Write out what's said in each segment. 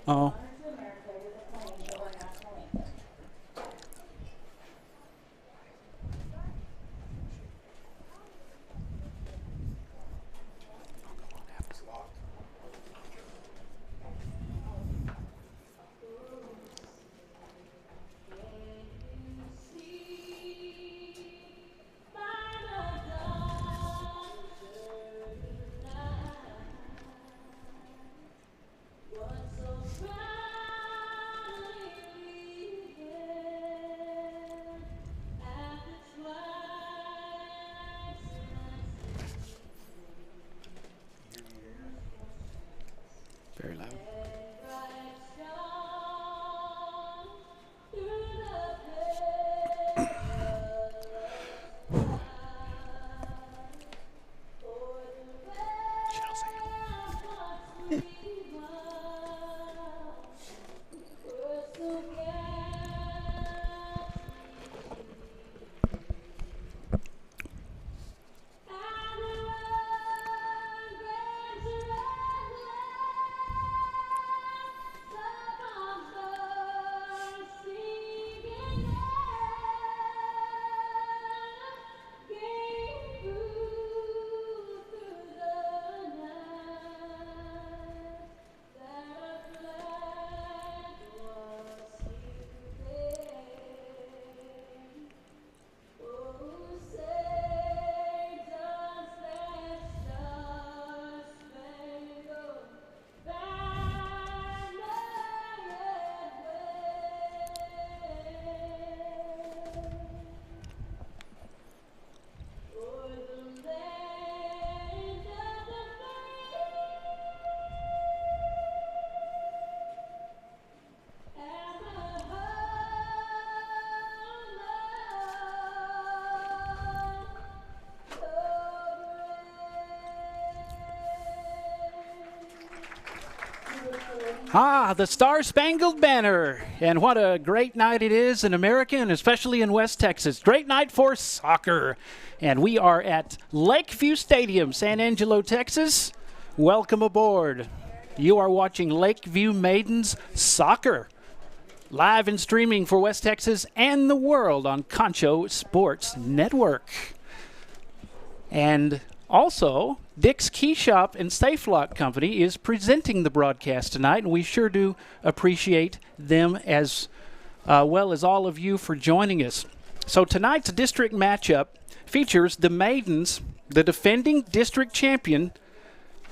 Oh. Very loud. The Star-Spangled Banner. And what a great night it is in America, and especially in West Texas. Great night for soccer. And we are at Lakeview Stadium, San Angelo, Texas. Welcome aboard. You are watching Lakeview Maidens soccer. Live and streaming for West Texas and the world on Concho Sports Network. And also, Dick's Key Shop and Safe Lock Company is presenting the broadcast tonight, and we sure do appreciate them as well as all of you for joining us. So tonight's district matchup features the Maidens, the defending district champion,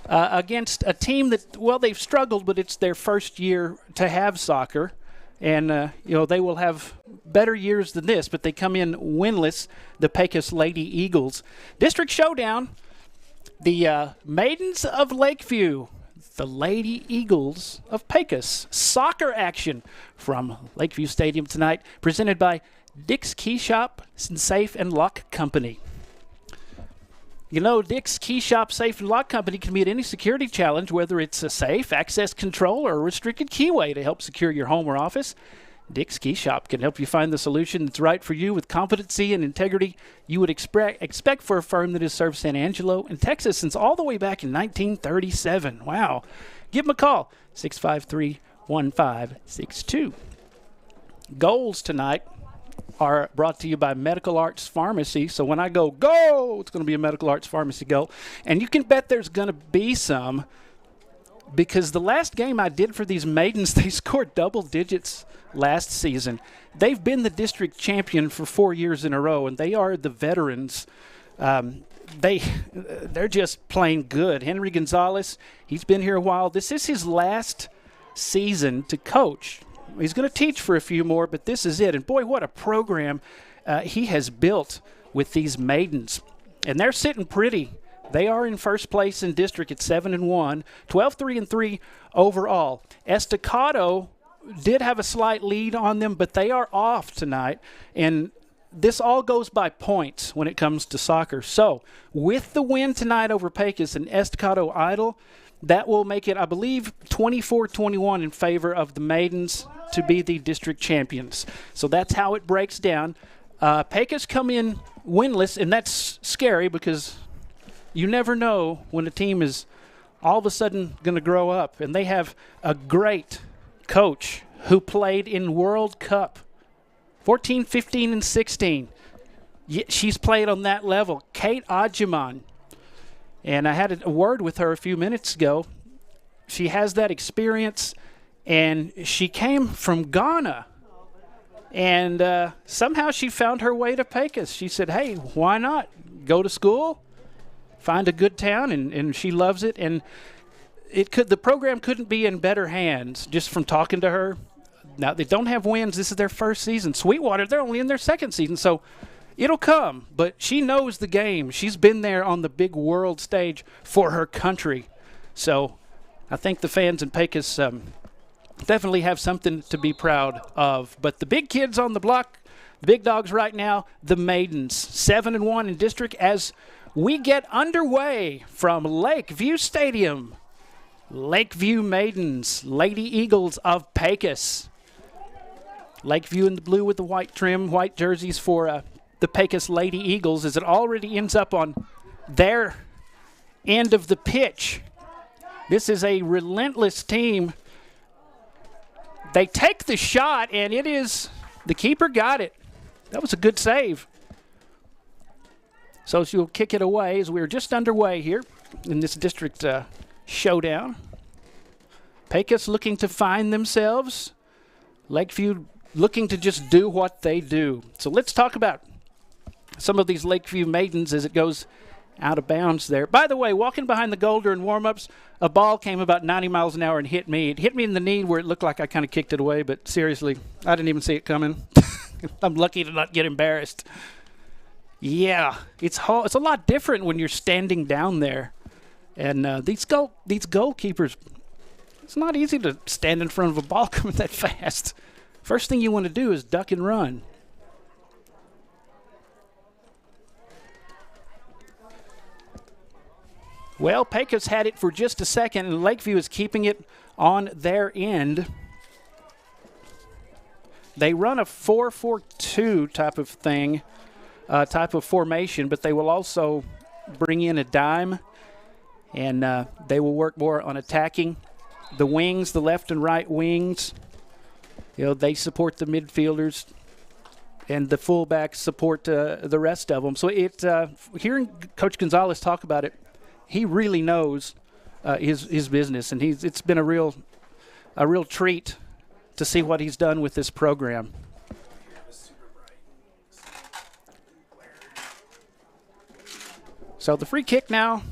against a team that, well, they've struggled, but it's their first year to have soccer. And, they will have better years than this, but they come in winless, the Pecos Lady Eagles. District Showdown, the Maidens of Lakeview, the Lady Eagles of Pecos. Soccer action from Lakeview Stadium tonight, presented by Dick's Key Shop and Safe and Lock Company. You know, Dick's Key Shop Safe and Lock Company can meet any security challenge, whether it's a safe, access control, or a restricted keyway to help secure your home or office. Dick's Key Shop can help you find the solution that's right for you with competency and integrity you would expect for a firm that has served San Angelo and Texas since all the way back in 1937. Wow. Give them a call, 653-1562. Goals tonight are brought to you by Medical Arts Pharmacy. So when I go, it's going to be a Medical Arts Pharmacy goal. And you can bet there's going to be some, because the last game I did for these Maidens, they scored double digits last season. They've been the district champion for 4 years in a row, and they are the veterans. They're just playing good. Henry Gonzalez, he's been here a while. This is his last season to coach. He's going to teach for a few more, but this is it. And boy, what a program he has built with these Maidens. And they're sitting pretty. They are in first place in district at 7-1, 12-3-3 overall. Estacado did have a slight lead on them, but they are off tonight. And this all goes by points when it comes to soccer. So with the win tonight over Pecos and Estacado Idle, that will make it, I believe, 24-21 in favor of the Maidens to be the district champions. So that's how it breaks down. Pecos come in winless, and that's scary because you never know when a team is all of a sudden going to grow up. And they have a great coach who played in World Cup 14, 15, and 16. She's played on that level. Kate Ajiman. And I had a word with her a few minutes ago. She has that experience, and she came from Ghana. And somehow she found her way to Pecos. She said, hey, why not go to school, find a good town, and she loves it. And the program couldn't be in better hands just from talking to her. Now, they don't have wins. This is their first season. Sweetwater, they're only in their second season, so it'll come. But she knows the game. She's been there on the big world stage for her country. So I think the fans in Pecos definitely have something to be proud of. But the big kids on the block, the big dogs right now, the Maidens, 7-1 in district as we get underway from Lakeview Stadium. Lakeview Maidens, Lady Eagles of Pecos. Lakeview in the blue with the white trim, white jerseys for the Pecos Lady Eagles as it already ends up on their end of the pitch. This is a relentless team. They take the shot, and it is, the keeper got it. That was a good save. So she'll kick it away as we're just underway here in this district showdown. Pecos looking to find themselves. Lakeview looking to just do what they do. So let's talk about some of these Lakeview Maidens as it goes out of bounds there. By the way, walking behind the goal during warm-ups, a ball came about 90 miles an hour and hit me. It hit me in the knee where it looked like I kind of kicked it away, but seriously, I didn't even see it coming. I'm lucky to not get embarrassed. Yeah, it's a lot different when you're standing down there. And these goalkeepers, it's not easy to stand in front of a ball coming that fast. First thing you want to do is duck and run. Well, Pecos had it for just a second, and Lakeview is keeping it on their end. They run a 4-4-2 type of thing, type of formation, but they will also bring in a dime, and they will work more on attacking. The wings, the left and right wings, they support the midfielders, and the fullbacks support the rest of them. So hearing Coach Gonzalez talk about it, he really knows his business, and it's been a real treat to see what he's done with this program. So the free kick now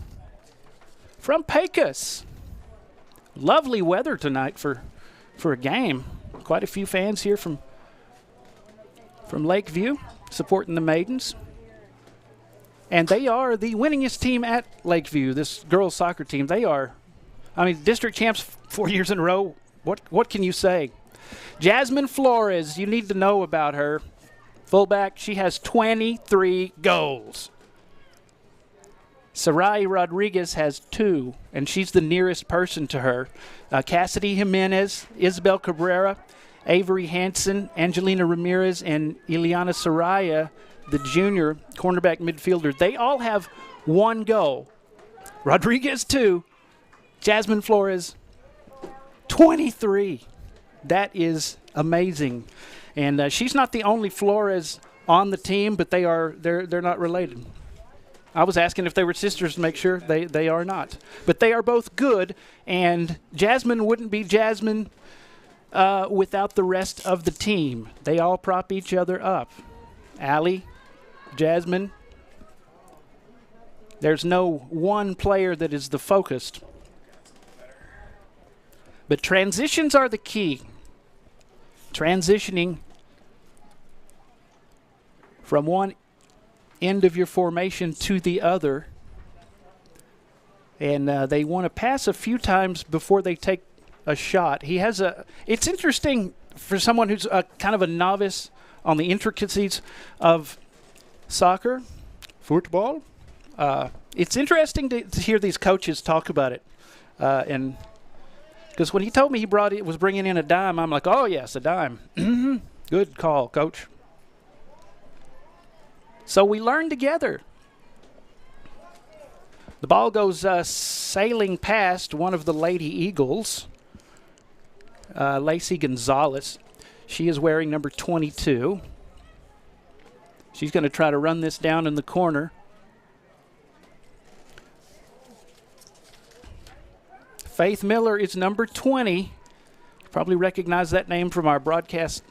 from Pecos. Lovely weather tonight for a game. Quite a few fans here from Lakeview supporting the Maidens. And they are the winningest team at Lakeview, this girls soccer team. They are, district champs 4 years in a row. What can you say? Jasmine Flores, you need to know about her. Fullback, she has 23 goals. Sarai Rodriguez has 2, and she's the nearest person to her. Cassidy Jimenez, Isabel Cabrera, Avery Hansen, Angelina Ramirez, and Ileana Saraya, the junior cornerback midfielder. They all have 1 goal. Rodriguez 2, Jasmine Flores 23. That is amazing. And she's not the only Flores on the team, but they're not related. I was asking if they were sisters to make sure. They are not. But they are both good, and Jasmine wouldn't be Jasmine without the rest of the team. They all prop each other up. Allie, Jasmine. There's no one player that is the focused. But transitions are the key. Transitioning from one end of your formation to the other. And they want to pass a few times before they take a shot. It's interesting for someone who's kind of a novice on the intricacies of soccer, football. It's interesting to hear these coaches talk about it. And because when he told me he was bringing in a dime, I'm like, oh, yes, a dime. Good call, Coach. So we learn together. The ball goes sailing past one of the Lady Eagles. Lacey Gonzalez. She is wearing number 22. She's going to try to run this down in the corner. Faith Miller is number 20. You probably recognize that name from our broadcast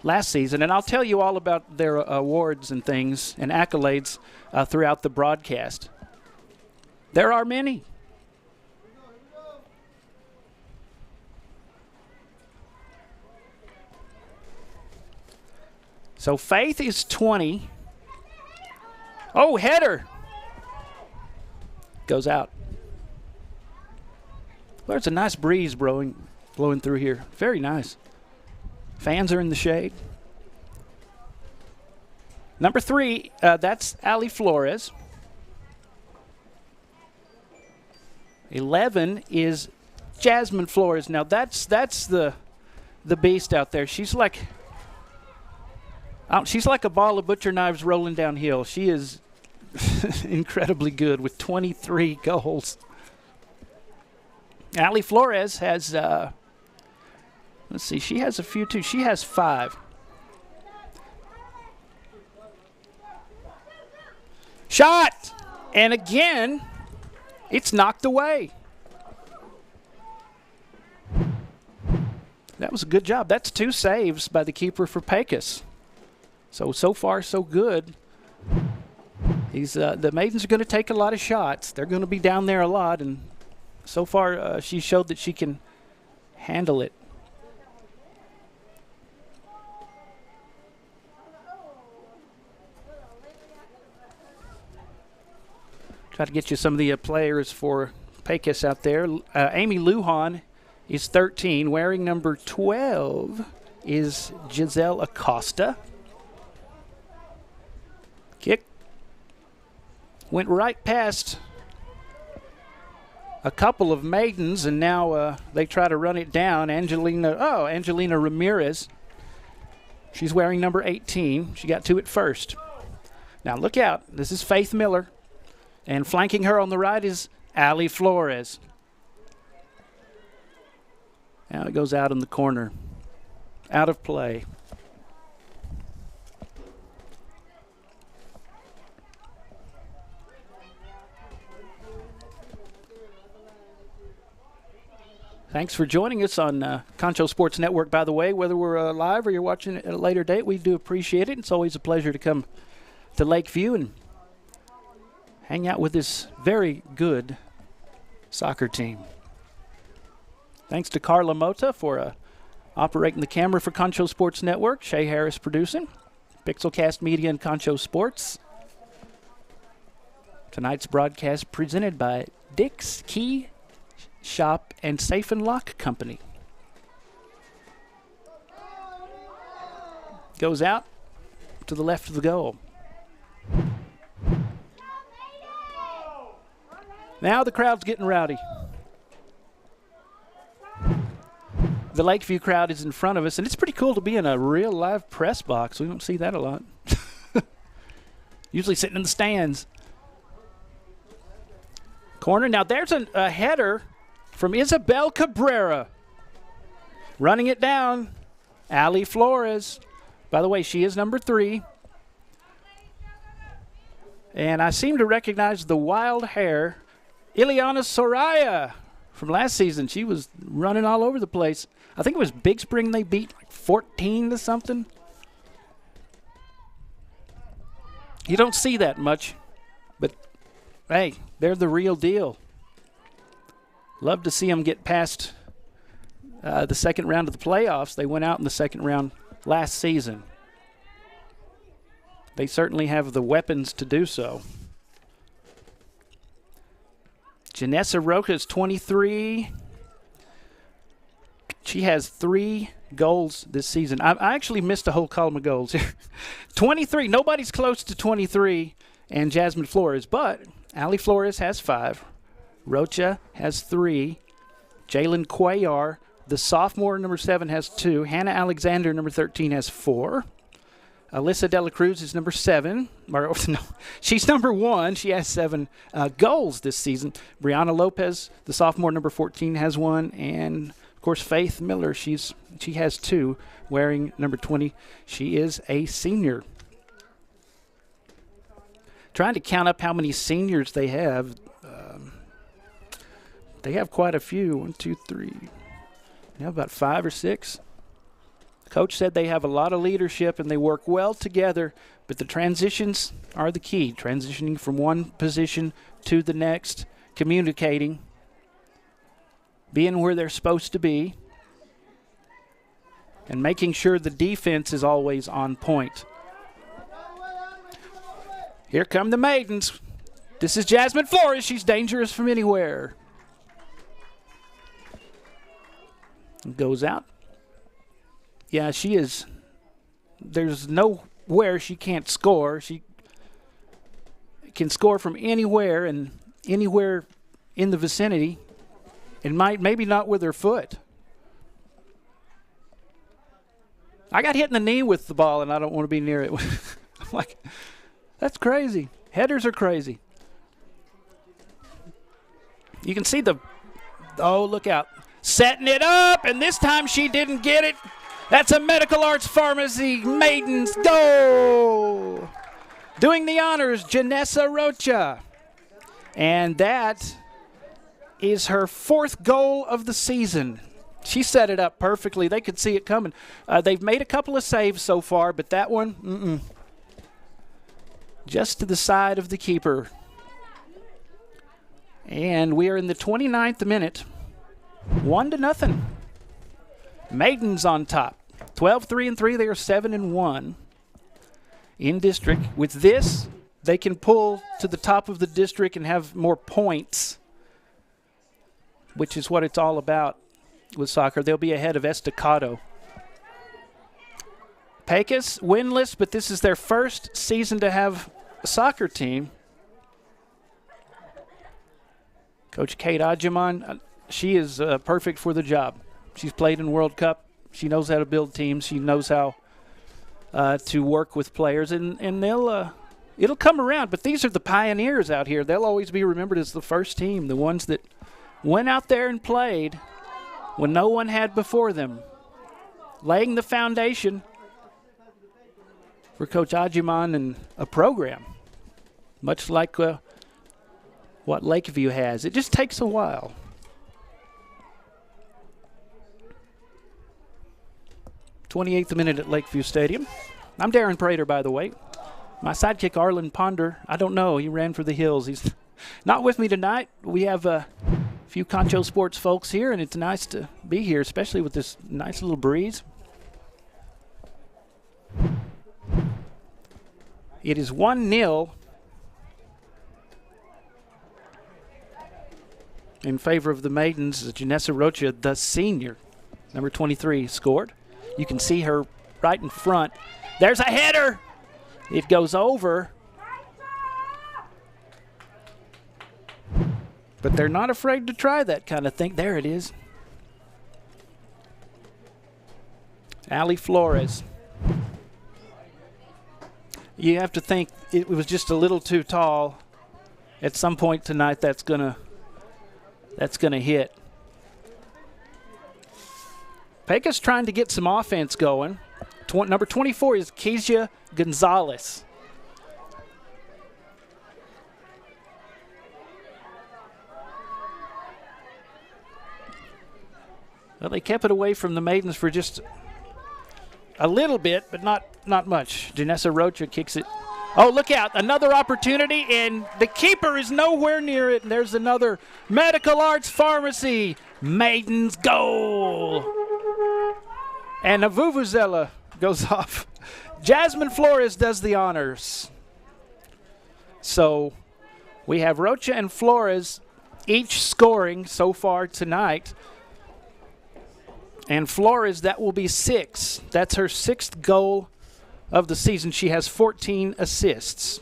last season. And I'll tell you all about their awards and things and accolades throughout the broadcast. There are many. So Faith is 20. Oh, header. Goes out. Well, there's a nice breeze blowing through here. Very nice. Fans are in the shade. Number 3, that's Ali Flores. 11 is Jasmine Flores. Now that's the beast out there. She's like a ball of butcher knives rolling downhill. She is incredibly good with 23 goals. Ali Flores has, let's see, she has a few too. She has 5. Shot! And again, it's knocked away. That was a good job. That's 2 saves by the keeper for Pecos. So far, so good. The Maidens are going to take a lot of shots. They're going to be down there a lot, and so far she showed that she can handle it. Try to get you some of the players for Pecos out there. Amy Lujan is 13. Wearing number 12 is Giselle Acosta. Kick. Went right past a couple of Maidens, and now they try to run it down. Angelina Ramirez. She's wearing number 18. She got to it first. Now look out. This is Faith Miller. And flanking her on the right is Ali Flores. Now it goes out in the corner. Out of play. Thanks for joining us on Concho Sports Network, by the way. Whether we're live or you're watching it at a later date, we do appreciate it. It's always a pleasure to come to Lakeview and hang out with this very good soccer team. Thanks to Carla Mota for operating the camera for Concho Sports Network. Shay Harris producing. Pixelcast Media and Concho Sports. Tonight's broadcast presented by Dick's Key Shop and Safe and Lock Company. Goes out to the left of the goal. Now the crowd's getting rowdy. The Lakeview crowd is in front of us, and it's pretty cool to be in a real live press box. We don't see that a lot. Usually sitting in the stands. Corner. Now there's a header from Isabel Cabrera. Running it down, Ali Flores. By the way, she is number 3. And I seem to recognize the wild hair, Ileana Soraya, from last season. She was running all over the place. I think it was Big Spring they beat like 14 to something. You don't see that much, but hey, they're the real deal. Love to see them get past the second round of the playoffs. They went out in the second round last season. They certainly have the weapons to do so. Janessa Roca is 23. She has 3 goals this season. I actually missed a whole column of goals here. 23. Nobody's close to 23 and Jasmine Flores, but Ali Flores has 5. Rocha has 3. Jalen Cuellar, the sophomore, number 7, has 2. Hannah Alexander, number 13, has 4. Alyssa Dela Cruz is number 7. No, she's number 1. She has 7 goals this season. Brianna Lopez, the sophomore, number 14, has 1. And Of course, Faith Miller, she has 2, wearing number 20. She is a senior. Trying to count up how many seniors they have. They have quite a few. 1, 2, 3. They have about 5 or 6. Coach said they have a lot of leadership and they work well together, but the transitions are the key. Transitioning from one position to the next, communicating, being where they're supposed to be, and making sure the defense is always on point. Here come the Maidens. This is Jasmine Flores. She's dangerous from anywhere. Goes out. Yeah, she is. There's nowhere she can't score. She can score from anywhere and anywhere in the vicinity, and maybe not with her foot. I got hit in the knee with the ball, and I don't want to be near it. I'm like, that's crazy. Headers are crazy. You can see oh, look out. Setting it up, and this time she didn't get it. That's a Medical Arts Pharmacy. Maidens go. Doing the honors, Janessa Rocha. And that is her 4th goal of the season. She set it up perfectly. They could see it coming. They've made a couple of saves so far, but that one, just to the side of the keeper. And we are in the 29th minute. 1-0. Maidens on top. 12-3-3. They are 7-1 in district. With this, they can pull to the top of the district and have more points, which is what it's all about with soccer. They'll be ahead of Estacado. Pecos winless, but this is their first season to have a soccer team. Coach Kate Ajiman, she is perfect for the job. She's played in World Cup. She knows how to build teams. She knows how to work with players, and it'll come around. But these are the pioneers out here. They'll always be remembered as the first team, the ones that went out there and played when no one had before them, laying the foundation for Coach Ajiman and a program, much like what Lakeview has. It just takes a while. '28th minute at Lakeview Stadium. I'm Darren Prater, by the way. My sidekick, Arlen Ponder, I don't know. He ran for the Hills. He's not with me tonight. We have a few Concho sports folks here, and it's nice to be here, especially with this nice little breeze. It is 1-0 in favor of the Maidens. Janessa Rocha, the senior, number 23, scored. You can see her right in front. There's a header. It goes over. But they're not afraid to try that kind of thing. There it is. Allie Flores. You have to think it was just a little too tall. At some point tonight, that's gonna hit. Pecos trying to get some offense going. Number 24 is Kezia Gonzalez. Well, they kept it away from the Maidens for just a little bit, but not much. Janessa Rocha kicks it. Oh, look out. Another opportunity, and the keeper is nowhere near it. And there's another Medical Arts Pharmacy. Maidens goal. And a vuvuzela goes off. Jasmine Flores does the honors. So we have Rocha and Flores each scoring so far tonight. And Flores, that will be 6. That's her 6th goal of the season. She has 14 assists.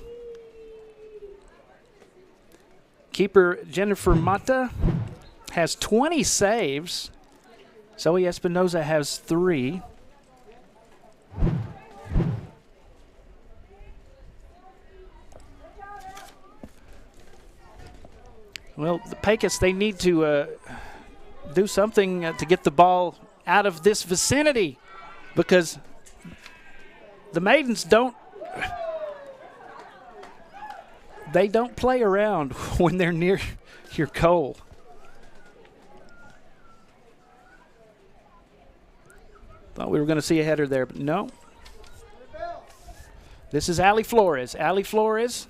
Keeper Jennifer Mata has 20 saves. Zoe Espinoza has 3. Well, the Pecos, they need to do something to get the ball out of this vicinity, because the Maidens don't play around when they're near your goal. Thought we were going to see a header there, but no. This is Allie Flores. Allie Flores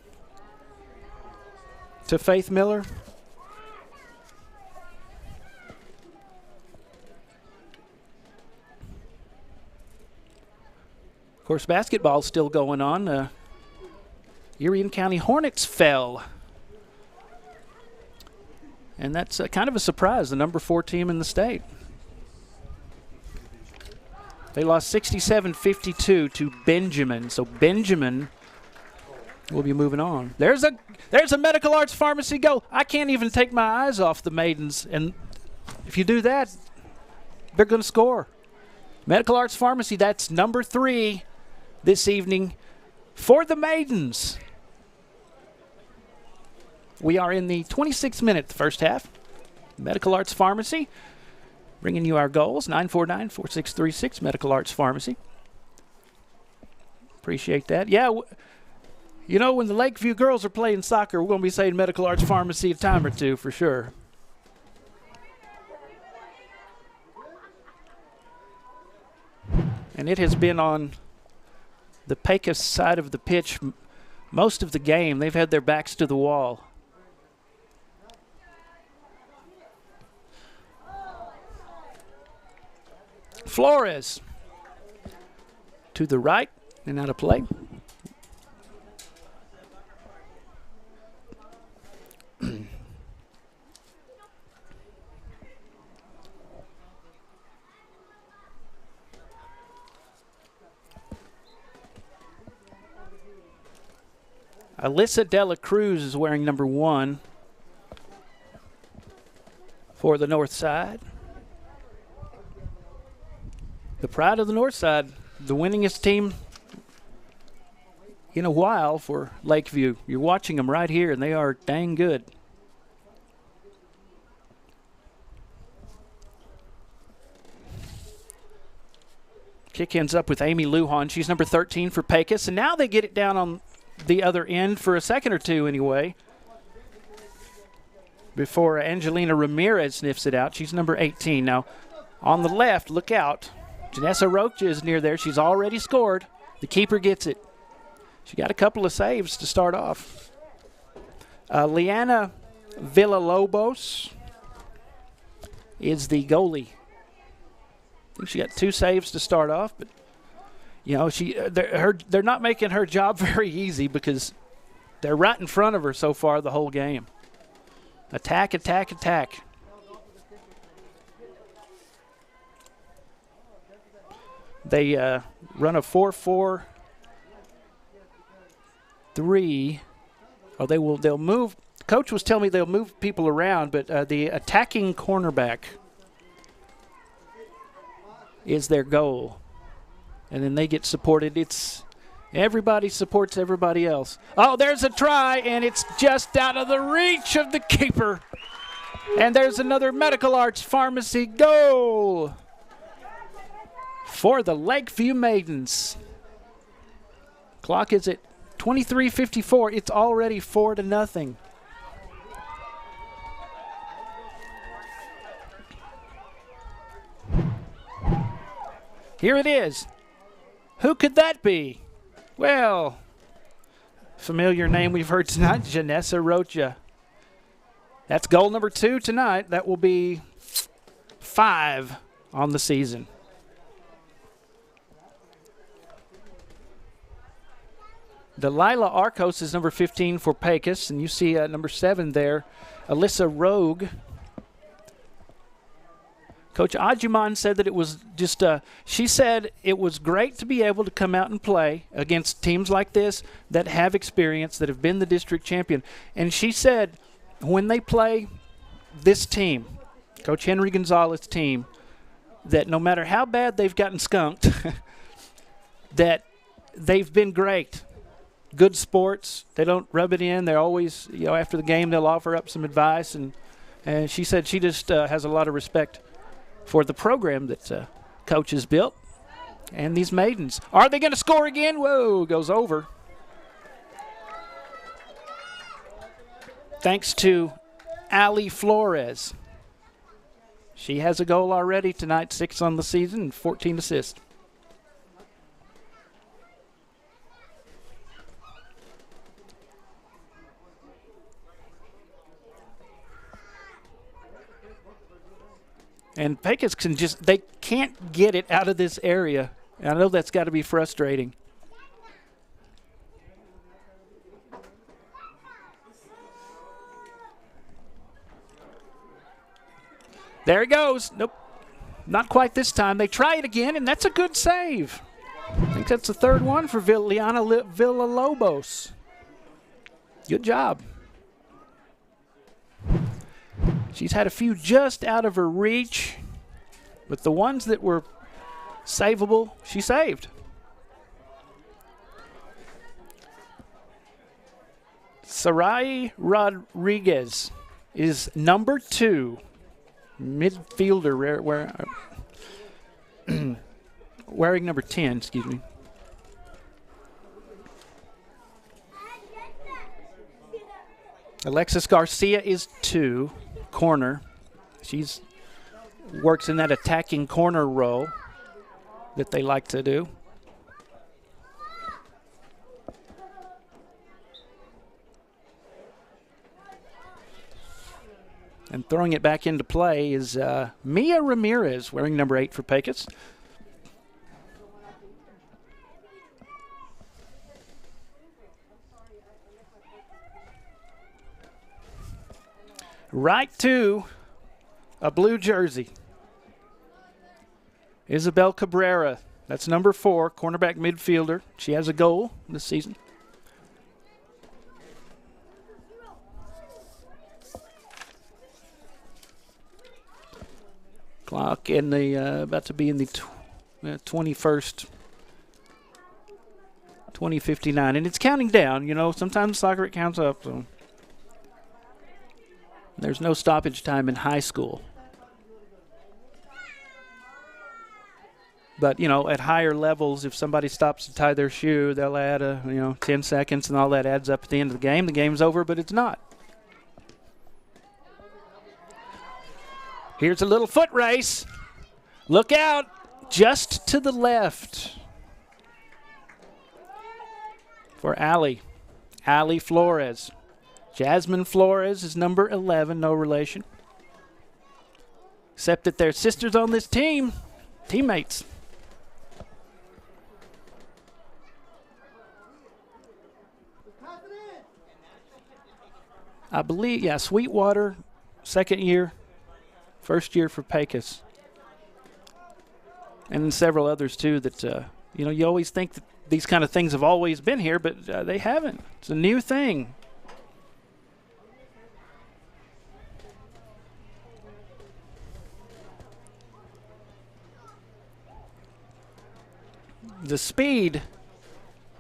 to Faith Miller. Of course, basketball's still going on. Erie County Hornets fell. And that's kind of a surprise, the number 4 team in the state. They lost 67-52 to Benjamin. So Benjamin will be moving on. There's a Medical Arts Pharmacy goal. I can't even take my eyes off the Maidens. And if you do that, they're going to score. Medical Arts Pharmacy, that's number 3 this evening for the Maidens. We are in the 26th minute, the first half. Medical Arts Pharmacy, bringing you our goals, 949-4636, Medical Arts Pharmacy. Appreciate that. Yeah, you know, when the Lakeview girls are playing soccer, we're going to be saying Medical Arts Pharmacy a time or two for sure. And it has been on the Pecos side of the pitch most of the game. They've had their backs to the wall. Flores to the right and out of play. Alyssa Dela Cruz is wearing number 1 for the north side. The pride of the north side, the winningest team in a while for Lakeview. You're watching them right here, and they are dang good. Kick ends up with Amy Lujan. She's number 13 for Pecos, and now they get it down on the other end for a second or two anyway, before Angelina Ramirez sniffs it out. She's number 18. Now, on the left, look out. Janessa Rocha is near there. She's already scored. The keeper gets it. She got a couple of saves to start off. Liana Villalobos is the goalie. I think she got 2 saves to start off, but you know, they're not making her job very easy because they're right in front of her so far the whole game. Attack, attack, attack. They run a 4-4-3. Oh, they'll move. Coach was telling me they'll move people around, but the attacking cornerback is their goal. And then they get supported. It's everybody supports everybody else. Oh, there's a try, and it's just out of the reach of the keeper. And there's another Medical Arts Pharmacy goal for the Lakeview Maidens. Clock is at 23:54. It's already 4-0. Here it is. Who could that be? Well, familiar name we've heard tonight, Janessa Rocha. That's goal number 2 tonight. That will be 5 on the season. Delilah Arcos is number 15 for Pecos, and you see number 7 there, Alyssa Rogue. Coach Ajuman said that it was just, she said it was great to be able to come out and play against teams like this that have experience, that have been the district champion. And she said when they play this team, Coach Henry Gonzalez's team, that no matter how bad they've gotten skunked, that they've been great. Good sports. They don't rub it in. They're always, after the game, they'll offer up some advice and And she said she just has a lot of respect for the program that Coach has built and these Maidens. Are they going to score again? Whoa, goes over. Thanks to Allie Flores. She has a goal already tonight, 6 on the season, and 14 assists. And Pecos they can't get it out of this area. I know that's got to be frustrating. There he goes. Nope. Not quite this time. They try it again, and that's a good save. I think that's the third one for Liana Villalobos. Good job. She's had a few just out of her reach, but the ones that were savable, she saved. Sarai Rodriguez is number 2. Midfielder wearing number 10, excuse me. Alexis Garcia is 2, corner. She's works in that attacking corner role that they like to do. And throwing it back into play is Mia Ramirez, wearing number 8 for Pecos. Right to a blue jersey. Isabel Cabrera, that's number 4, cornerback midfielder. She has a goal this season. Clock in the about to be in the 21st, 20:59, and it's counting down. You know, sometimes soccer it counts up. So there's no stoppage time in high school, but you know, at higher levels, if somebody stops to tie their shoe, they'll add 10 seconds, and all that adds up at the end of the game. The game's over, but it's not. Here's a little foot race. Look out, just to the left for Allie Flores. Jasmine Flores is number 11, no relation. Except that they're sisters on this team, teammates. I believe, Sweetwater, second year. First year for Pecos. And several others, too, that, you always think that these kind of things have always been here, but they haven't. It's a new thing. The speed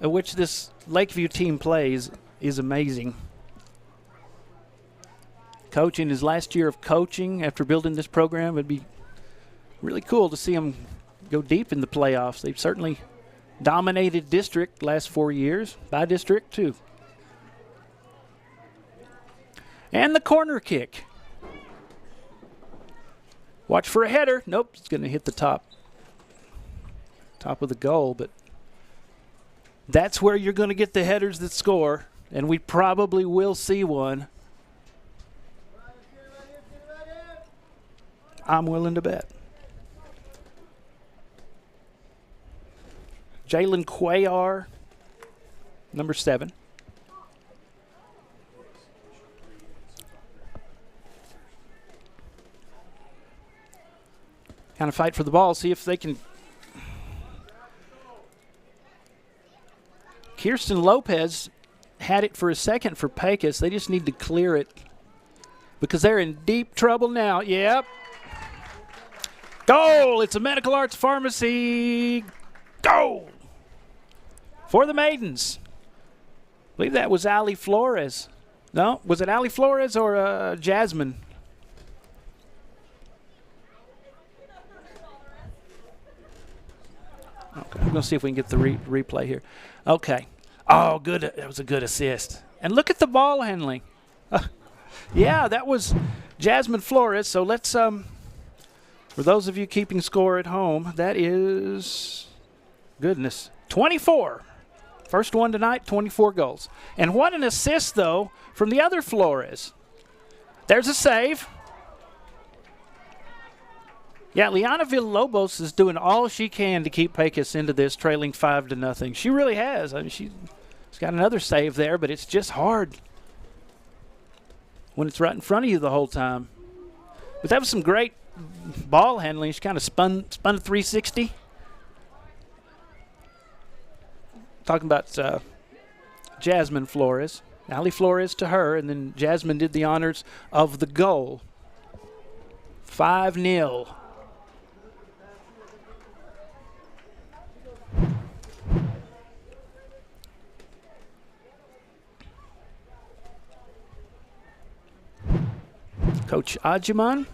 at which this Lakeview team plays is amazing. Coach in his last year of coaching after building this program, it'd be really cool to see them go deep in the playoffs. They've certainly dominated district last 4 years, by district too. And the corner kick. Watch for a header. Nope, it's going to hit the top of the goal, but that's where you're going to get the headers that score, and we probably will see one. I'm willing to bet. Jalen Cuellar, number 7. Kind of fight for the ball, see if they can. Kirsten Lopez had it for a second for Pecos. They just need to clear it because they're in deep trouble now. Yep. Goal! It's a Medical Arts Pharmacy. Goal! For the Maidens. I believe that was Allie Flores. No, was it Allie Flores or Jasmine? Okay, I'm going to see if we can get the replay here. Okay. Oh, good. That was a good assist. And look at the ball handling. Yeah, that was Jasmine Flores. So let's, for those of you keeping score at home, that is, goodness, 24. First one tonight, 24 goals. And what an assist, though, from the other Flores. There's a save. Yeah, Liana Villalobos is doing all she can to keep Pecos into this, trailing 5-0. She really has. I mean, she's got another save there, but it's just hard when it's right in front of you the whole time. But that was some great ball handling. She kind of spun a 360. Talking about Jasmine Flores. Ali Flores to her, and then Jasmine did the honors of the goal. 5-0. Coach Ajiman.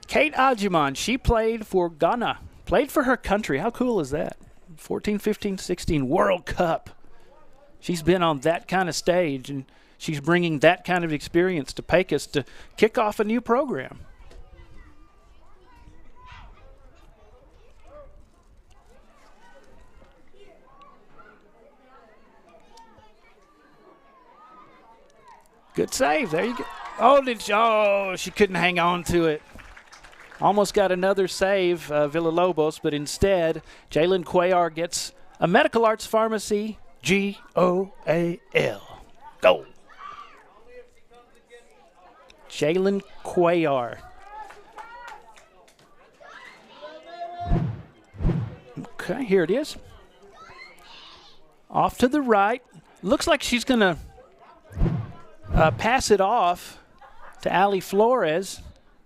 Kate Ajiman, she played for Ghana. Played for her country. How cool is that? 14, 15, 16 World Cup. She's been on that kind of stage, and she's bringing that kind of experience to Pecos to kick off a new program. Good save. There you go. Oh, she couldn't hang on to it. Almost got another save, Villalobos, but instead, Jalen Cuellar gets a medical arts pharmacy, GOAL. Go. Jalen Cuellar. Okay, here it is. Off to the right. Looks like she's going to pass it off to Ali Flores.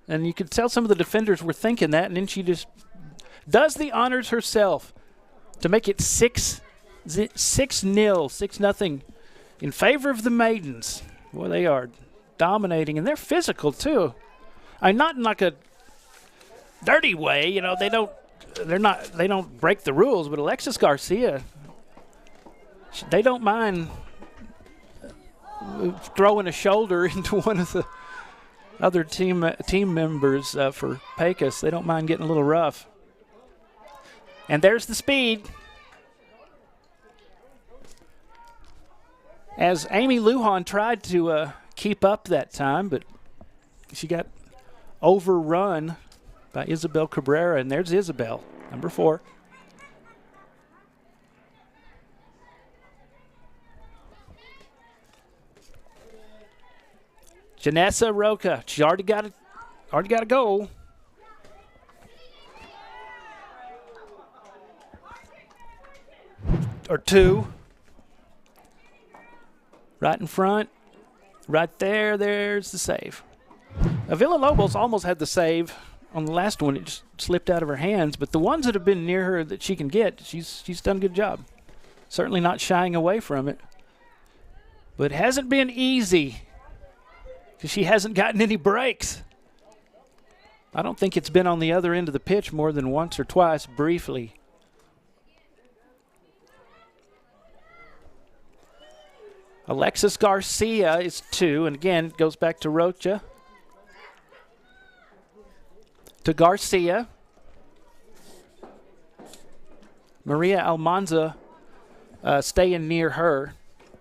And you could tell some of the defenders were thinking that, and then she just does the honors herself to make it 6-0, 6-0 in favor of the Maidens. Boy, they are dominating, and they're physical too. I mean, not in like a dirty way, you know. They don't break the rules, but Alexis Garcia, they don't mind throwing a shoulder into one of the other team members for Pecos. They don't mind getting a little rough. And there's the speed. As Amy Lujan tried to keep up that time, but she got overrun by Isabel Cabrera, and there's Isabel, number 4. Janessa Roca, she already got a goal. Or 2. Right in front. Right there, there's the save. Villalobos almost had the save on the last one. It just slipped out of her hands. But the ones that have been near her that she can get, she's done a good job. Certainly not shying away from it. But it hasn't been easy, because she hasn't gotten any breaks. I don't think it's been on the other end of the pitch more than once or twice briefly. Alexis Garcia is 2, and again, it goes back to Rocha. To Garcia. Maria Almanza staying near her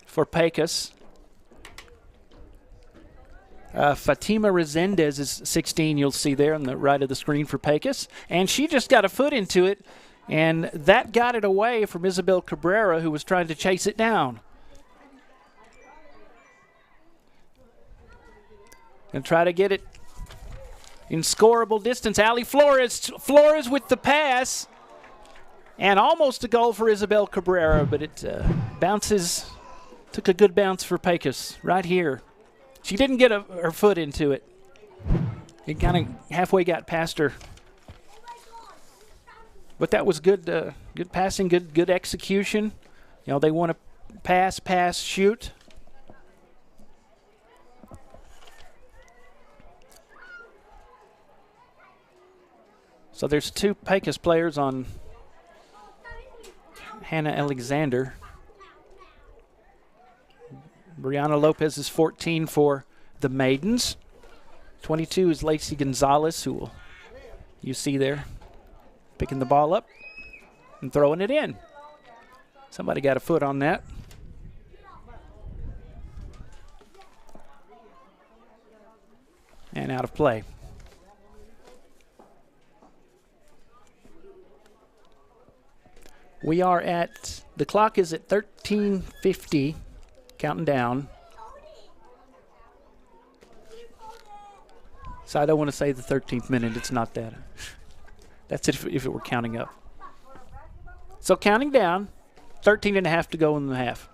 for Pecos. Fatima Resendez is 16, you'll see there on the right of the screen for Pecos. And she just got a foot into it, and that got it away from Isabel Cabrera, who was trying to chase it down. And try to get it in scoreable distance. Ali Flores with the pass. And almost a goal for Isabel Cabrera, but it bounces. Took a good bounce for Pecos right here. She didn't get her foot into it. It kind of halfway got past her. But that was good good passing, good execution. You know, they want to pass, shoot. So there's 2 Pecos players on Hannah Alexander. Brianna Lopez is 14 for the Maidens. 22 is Lacey Gonzalez, who you see there picking the ball up and throwing it in. Somebody got a foot on that. And out of play. We are at, the clock is at 13:50, counting down. So I don't want to say the 13th minute, it's not that. That's it if it were counting up. So counting down, 13 and a half to go in the half.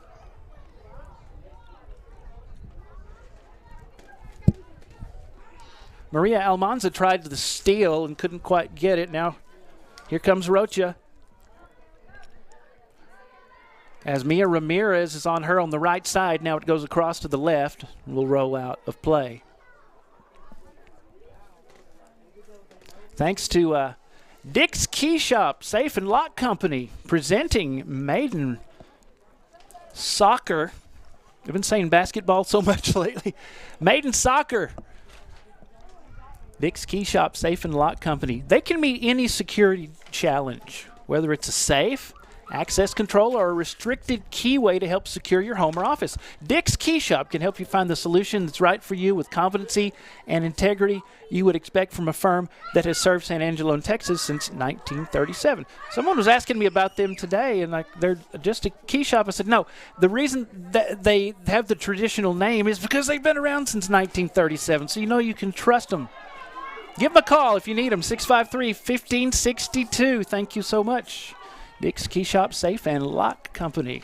Maria Almanza tried the steal and couldn't quite get it. Now, here comes Rocha. As Mia Ramirez is on her on the right side, now it goes across to the left. We'll roll out of play. Thanks to Dick's Key Shop, Safe and Lock Company, presenting Maiden Soccer. I've been saying basketball so much lately. Maiden Soccer. Dick's Key Shop, Safe and Lock Company. They can meet any security challenge, whether it's a safe, access control, or a restricted keyway to help secure your home or office. Dick's Key Shop can help you find the solution that's right for you with competency and integrity you would expect from a firm that has served San Angelo in Texas since 1937. Someone was asking me about them today, and they're just a key shop. I said, no, the reason that they have the traditional name is because they've been around since 1937, so you know you can trust them. Give them a call if you need them, 653-1562. Thank you so much. Dick's Key Shop, Safe and Lock Company.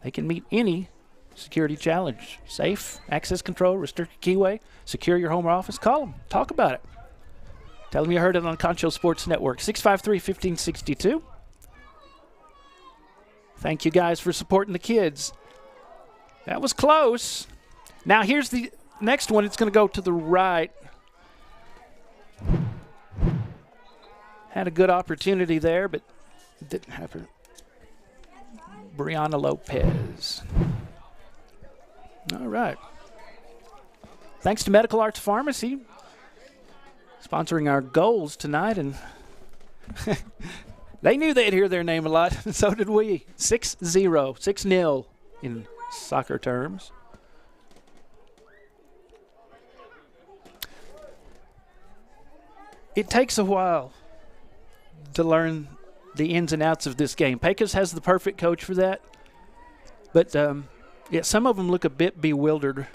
They can meet any security challenge. Safe, access control, restricted keyway, secure your home or office. Call them. Talk about it. Tell them you heard it on Concho Sports Network, 653-1562. Thank you guys for supporting the kids. That was close. Now here's the next one. It's going to go to the right. Had a good opportunity there, but didn't happen. Brianna Lopez. All right. Thanks to Medical Arts Pharmacy sponsoring our goals tonight, and they knew they'd hear their name a lot, and so did we. 6-0 in soccer terms. It takes a while to learn the ins and outs of this game. Pecos has the perfect coach for that. But, yeah, some of them look a bit bewildered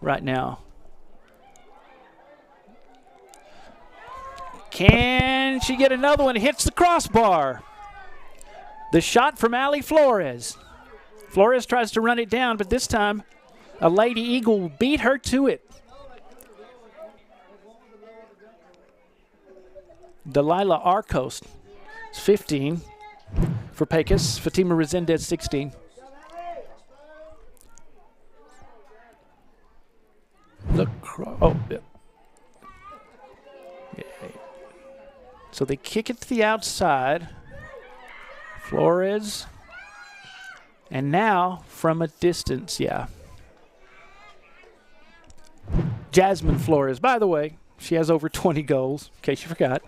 right now. Can she get another one? Hits the crossbar. The shot from Allie Flores. Flores tries to run it down, but this time a Lady Eagle beat her to it. Delilah Arcos, 15 for Pecos. Fatima Resendez, 16. Yeah. So they kick it to the outside. Flores. And now from a distance, yeah. Jasmine Flores. By the way, she has over 20 goals, in case you forgot.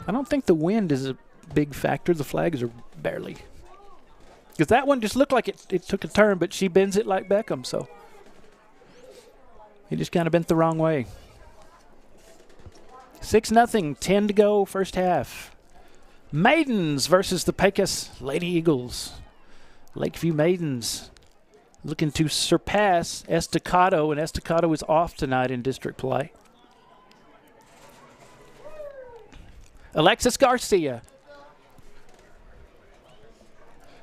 I don't think the wind is a big factor. The flags are barely. Because that one just looked like it took a turn, but she bends it like Beckham, so he just kind of bent the wrong way. 6-0, 10 to go, first half. Maidens versus the Pecos Lady Eagles. Lakeview Maidens looking to surpass Estacado, and Estacado is off tonight in district play. Alexis Garcia.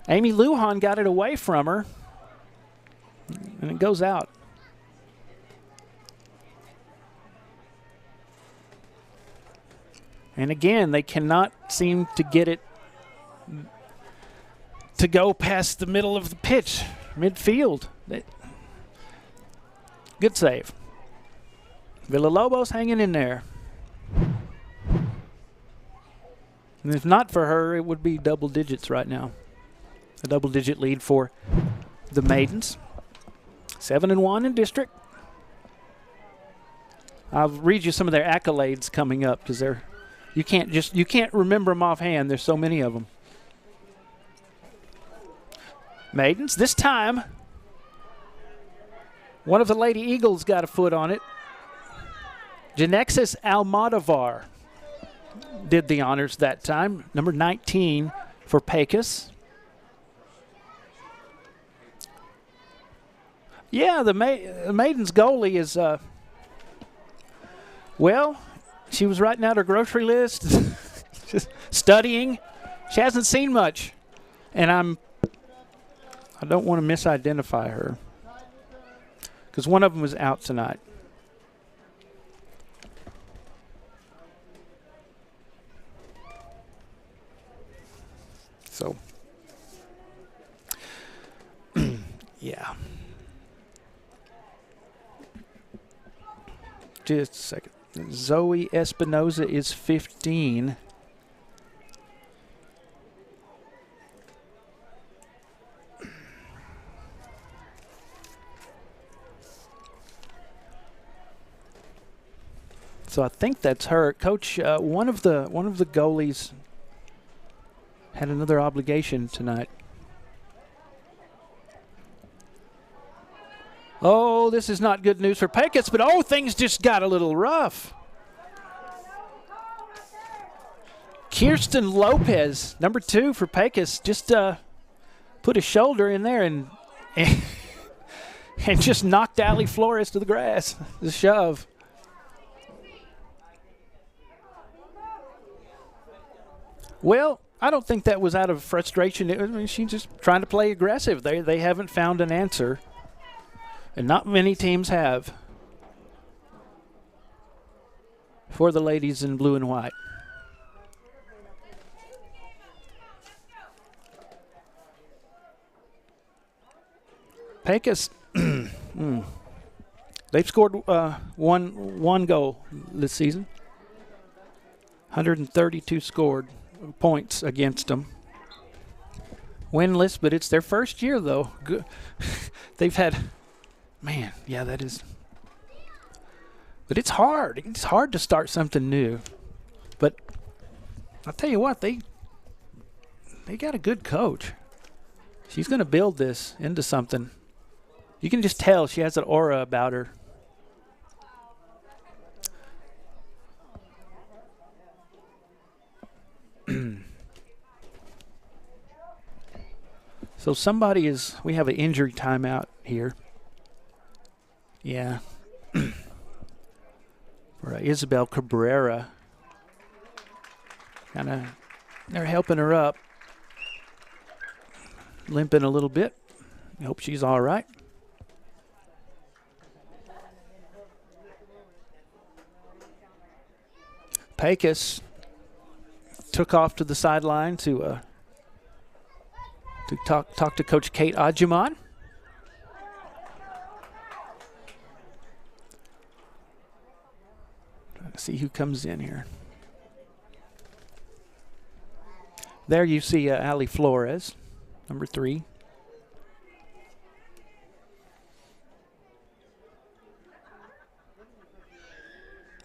Amy Lujan got it away from her, and it goes out. And again, they cannot seem to get it to go past the middle of the pitch, midfield. Good save. Villalobos hanging in there. And if not for her, it would be double digits right now. A double-digit lead for the Maidens. 7-1 in district. I'll read you some of their accolades coming up because you can't remember them offhand. There's so many of them. Maidens, this time, one of the Lady Eagles got a foot on it. Genexis Almodovar did the honors that time. Number 19 for Pecos. Yeah, the Maidens goalie is, well, she was writing out her grocery list, just studying. She hasn't seen much, and I don't want to misidentify her because one of them was out tonight. So, yeah. Just a second. Zoe Espinoza is 15. So I think that's her. Coach, one of the goalies had another obligation tonight. Oh, this is not good news for Pecos, but things just got a little rough. Kirsten Lopez, number 2 for Pecos, just put a shoulder in there and just knocked Ali Flores to the grass. The shove. Well, I don't think that was out of frustration. She's just trying to play aggressive. They haven't found an answer. And not many teams have for the ladies in blue and white. Pecos, they've scored one goal this season. 132 scored points against them. Winless, but it's their first year, though. Good. They've had... Man, yeah, that is. But it's hard. It's hard to start something new. But I'll tell you what, they got a good coach. She's going to build this into something. You can just tell she has an aura about her. So we have an injury timeout here. Yeah. For Isabel Cabrera. They're helping her up. Limping a little bit. I hope she's all right. Pecos took off to the sideline to talk to Coach Kate Adjuman. See who comes in here. There you see Ali Flores, number 3.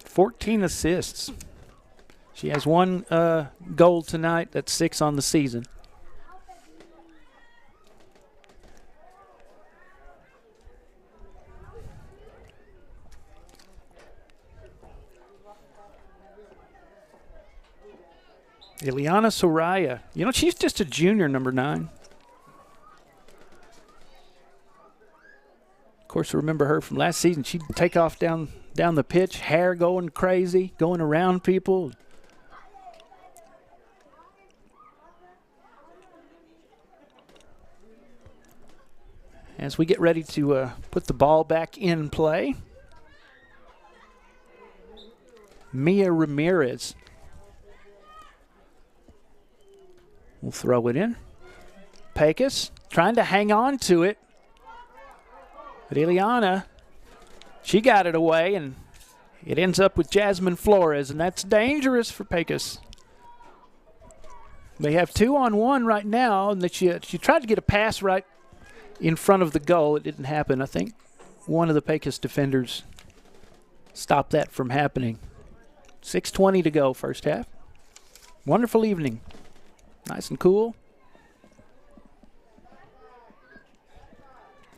"14 assists. She has 1 goal tonight. That's 6 on the season. Ileana Soraya. She's just a junior, number 9. Of course, remember her from last season. She'd take off down the pitch, hair going crazy, going around people. As we get ready to put the ball back in play, Mia Ramirez will throw it in. Pecos trying to hang on to it. But Ileana, she got it away, and it ends up with Jasmine Flores, and that's dangerous for Pecos. They have 2-on-1 right now, and that she tried to get a pass right in front of the goal. It didn't happen. I think one of the Pecos defenders stopped that from happening. 6:20 to go, first half. Wonderful evening. Nice and cool.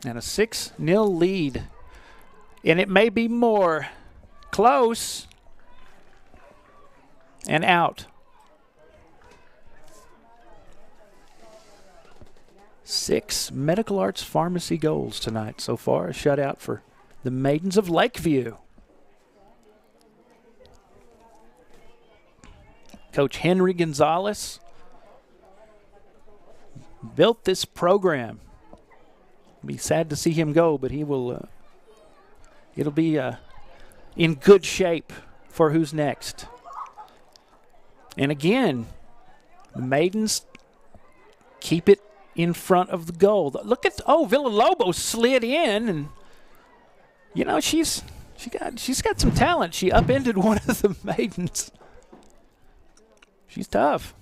And a 6-0 lead. And it may be more. Close. And out. 6 Medical Arts Pharmacy goals tonight so far. A shutout for the Maidens of Lakeview. Coach Henry Gonzalez built this program. It'll be sad to see him go, but he will. It'll be in good shape for who's next. And again, the Maidens keep it in front of the goal. Look at Villalobos slid in, and she's got some talent. She upended one of the Maidens. She's tough.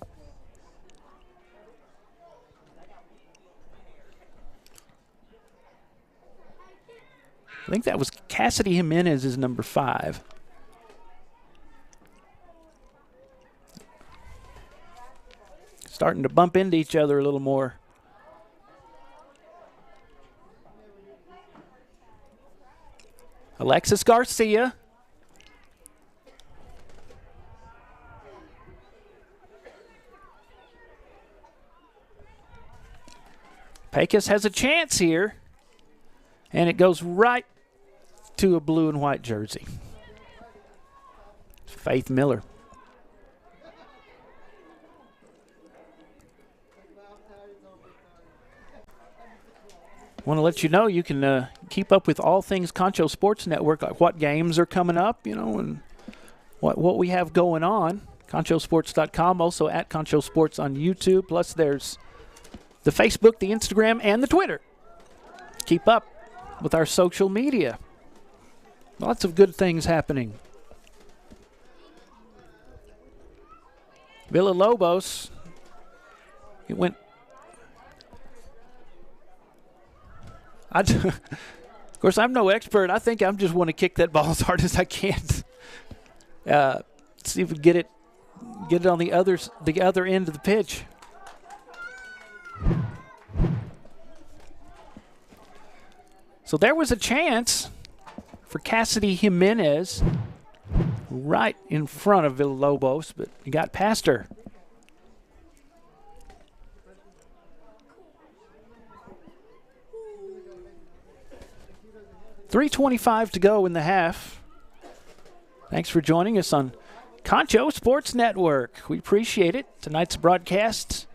I think that was Cassidy Jimenez is number 5. Starting to bump into each other a little more. Alexis Garcia. Pecos has a chance here, and it goes right to a blue and white jersey. Faith Miller. Want to let you know you can keep up with all things Concho Sports Network, like what games are coming up, and what we have going on. ConchoSports.com, also at Concho Sports on YouTube. Plus there's the Facebook, the Instagram, and the Twitter. Keep up with our social media. Lots of good things happening. Villalobos, it went. Of course, I'm no expert. I think I'm just want to kick that ball as hard as I can. See if we get it on the other end of the pitch. So there was a chance for Cassidy Jimenez right in front of Villalobos, but he got past her. .325 to go in the half. Thanks for joining us on Concho Sports Network. We appreciate it. Tonight's broadcast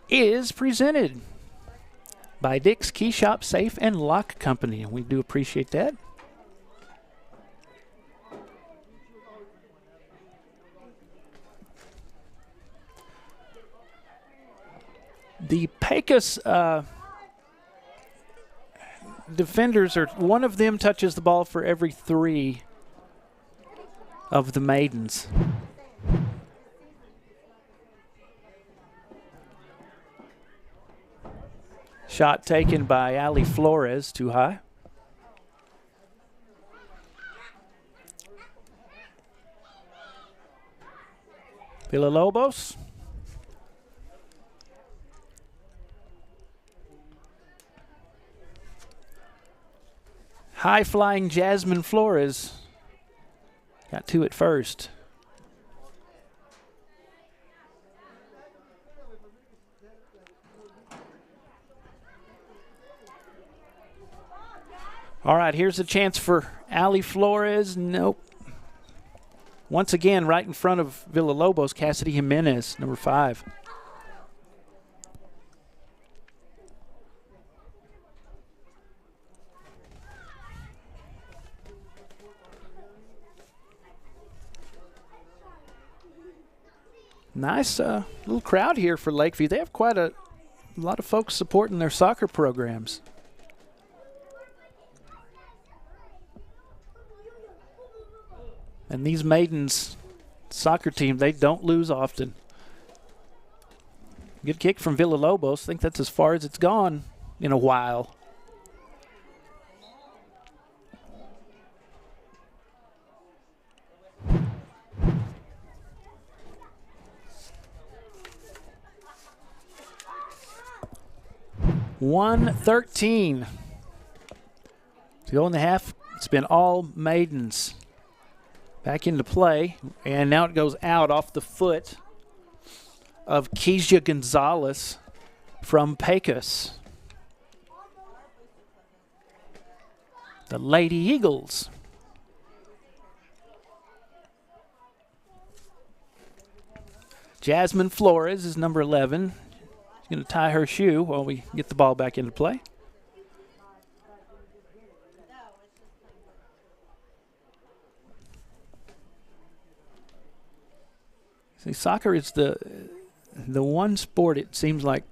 is presented by Dick's Key Shop Safe and Lock Company, and we do appreciate that. The Pecos defenders are, one of them touches the ball for every 3 of the Maidens. Shot taken by Ali Flores, too high. Villalobos. High-flying Jasmine Flores got to it first. All right, here's a chance for Ali Flores. Nope. Once again, right in front of Villalobos, Cassidy Jimenez, number 5. Nice little crowd here for Lakeview. They have quite a lot of folks supporting their soccer programs. And these Maidens soccer team, they don't lose often. Good kick from Villalobos. I think that's as far as it's gone in a while. $113 to go in the half. It's been all Maidens. Back into play, and now it goes out off the foot of Keisha Gonzalez from Pecos. The Lady Eagles. Jasmine Flores is number 11. She's going to tie her shoe while we get the ball back into play. See, soccer is the one sport, it seems like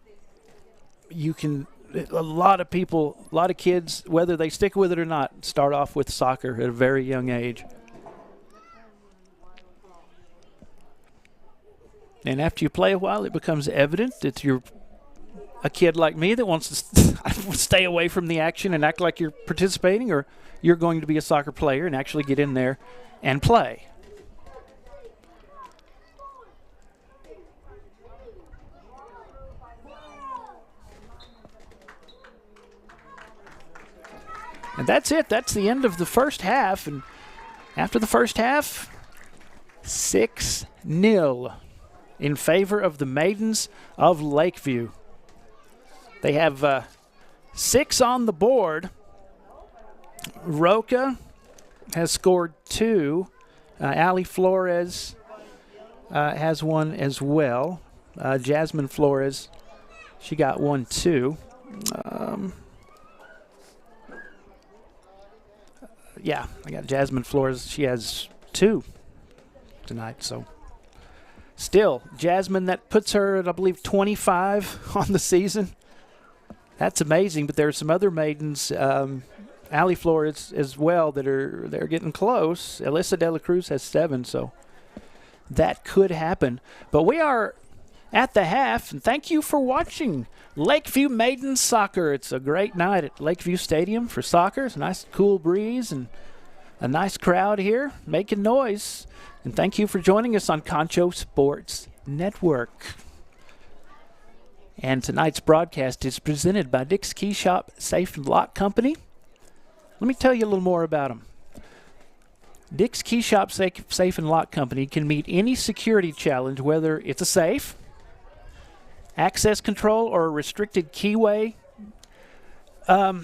you can, a lot of people, a lot of kids, whether they stick with it or not, start off with soccer at a very young age. And after you play a while, it becomes evident that you're a kid like me that wants to stay away from the action and act like you're participating, or you're going to be a soccer player and actually get in there and play. And that's it. That's the end of the first half. And after the first half, 6-0 in favor of the Maidens of Lakeview. They have 6 on the board. Roca has scored 2. Allie Flores has one as well. Jasmine Flores, she got one too. Yeah, I got Jasmine Flores. She has 2 tonight. So still, Jasmine, that puts her at, I believe, 25 on the season. That's amazing. But there are some other Maidens, Allie Flores as well, they're getting close. Alyssa De La Cruz has 7, so that could happen. But we are at the half, and thank you for watching Lakeview Maidens Soccer. It's a great night at Lakeview Stadium for soccer. It's a nice cool breeze and a nice crowd here making noise. And thank you for joining us on Concho Sports Network. And tonight's broadcast is presented by Dick's Key Shop Safe and Lock Company. Let me tell you a little more about them. Dick's Key Shop Safe and Lock Company can meet any security challenge, whether it's a safe, access control, or a restricted keyway. I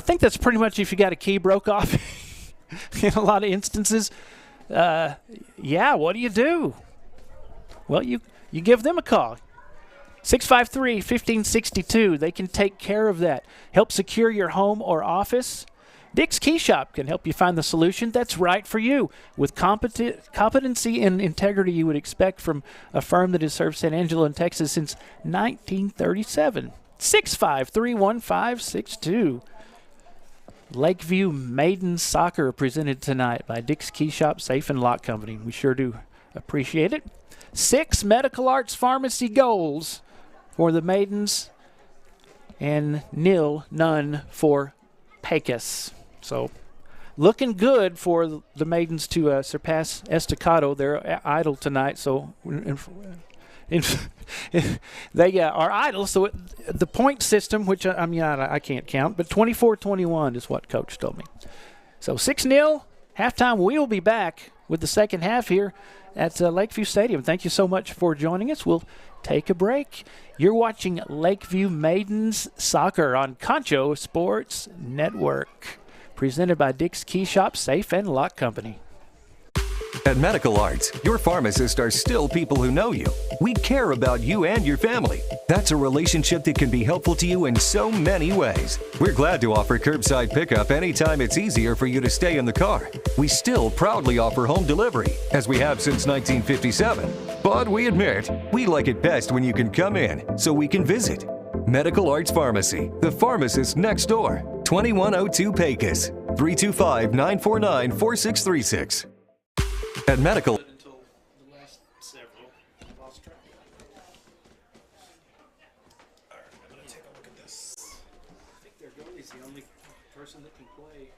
think that's pretty much if you got a key broke off in a lot of instances. Yeah, what do you do? Well, you give them a call. 653-1562. They can take care of that. Help secure your home or office. Dick's Key Shop can help you find the solution that's right for you with competency and integrity you would expect from a firm that has served San Angelo in Texas since 1937. 653-1562. Lakeview Maidens Soccer presented tonight by Dick's Key Shop Safe and Lock Company. We sure do appreciate it. 6 Medical Arts Pharmacy goals for the Maidens and none for Pecos. So looking good for the Maidens to surpass Estacado. They're idle tonight, so they are idle. So the point system, which I can't count, but 24-21 is what Coach told me. So 6-0, halftime. We will be back with the second half here at Lakeview Stadium. Thank you so much for joining us. We'll take a break. You're watching Lakeview Maidens Soccer on Concho Sports Network, presented by Dick's Key Shop Safe and Lock Company. At Medical Arts, your pharmacists are still people who know you. We care about you and your family. That's a relationship that can be helpful to you in so many ways. We're glad to offer curbside pickup anytime it's easier for you to stay in the car. We still proudly offer home delivery, as we have since 1957. But we admit, we like it best when you can come in so we can visit. Medical Arts Pharmacy, the pharmacist next door. 2102 Pecos, 325-949-4636. At Medical... person that can play.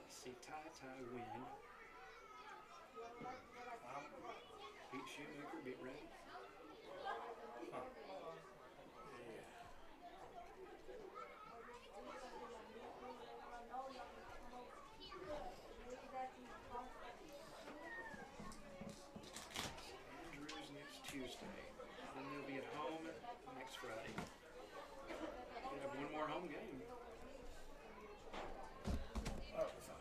See, tie win. Beat Shoemaker, beat Ray. Huh. Yeah. Andrews next Tuesday. Then they'll be at home next Friday. We have one more home game. Oh, fine.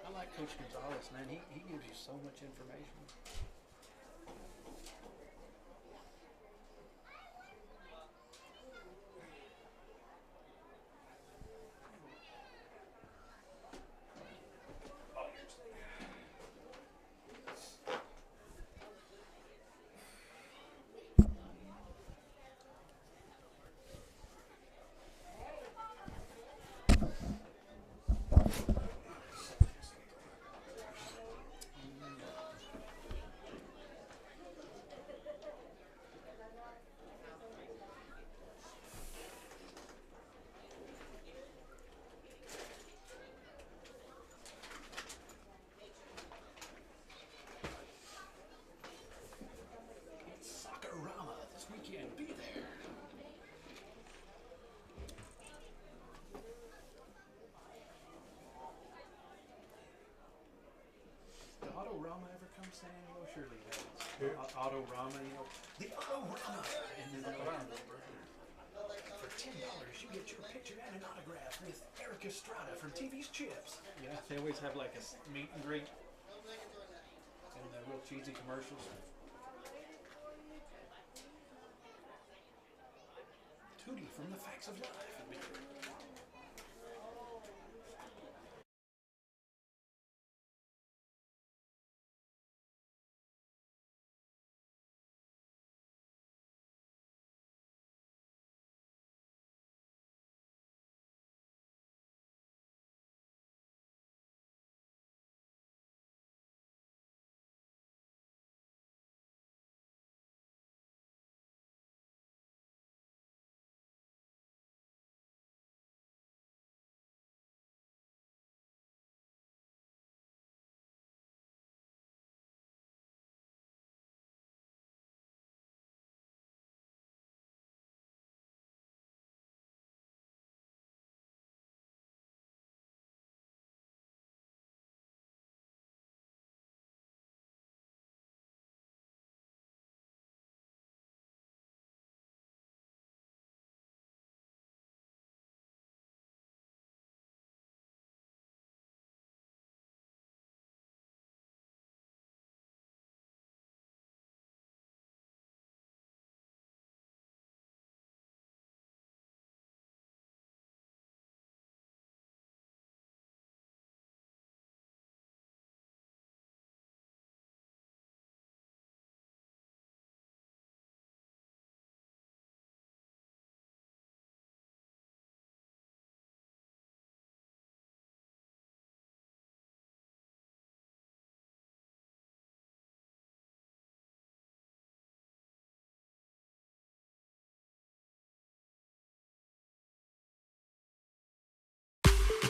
I like Coach Gonzalez, man. He gives you so much information. Autorama ever come San Angelo? Surely it has. Autorama, you know. The Autorama! And then they're like, for $10, you get your picture and an autograph with Eric Estrada from TV's Chips. Yeah, they always have like a meet and greet. And the real cheesy commercials. Tootie from the Facts of Life.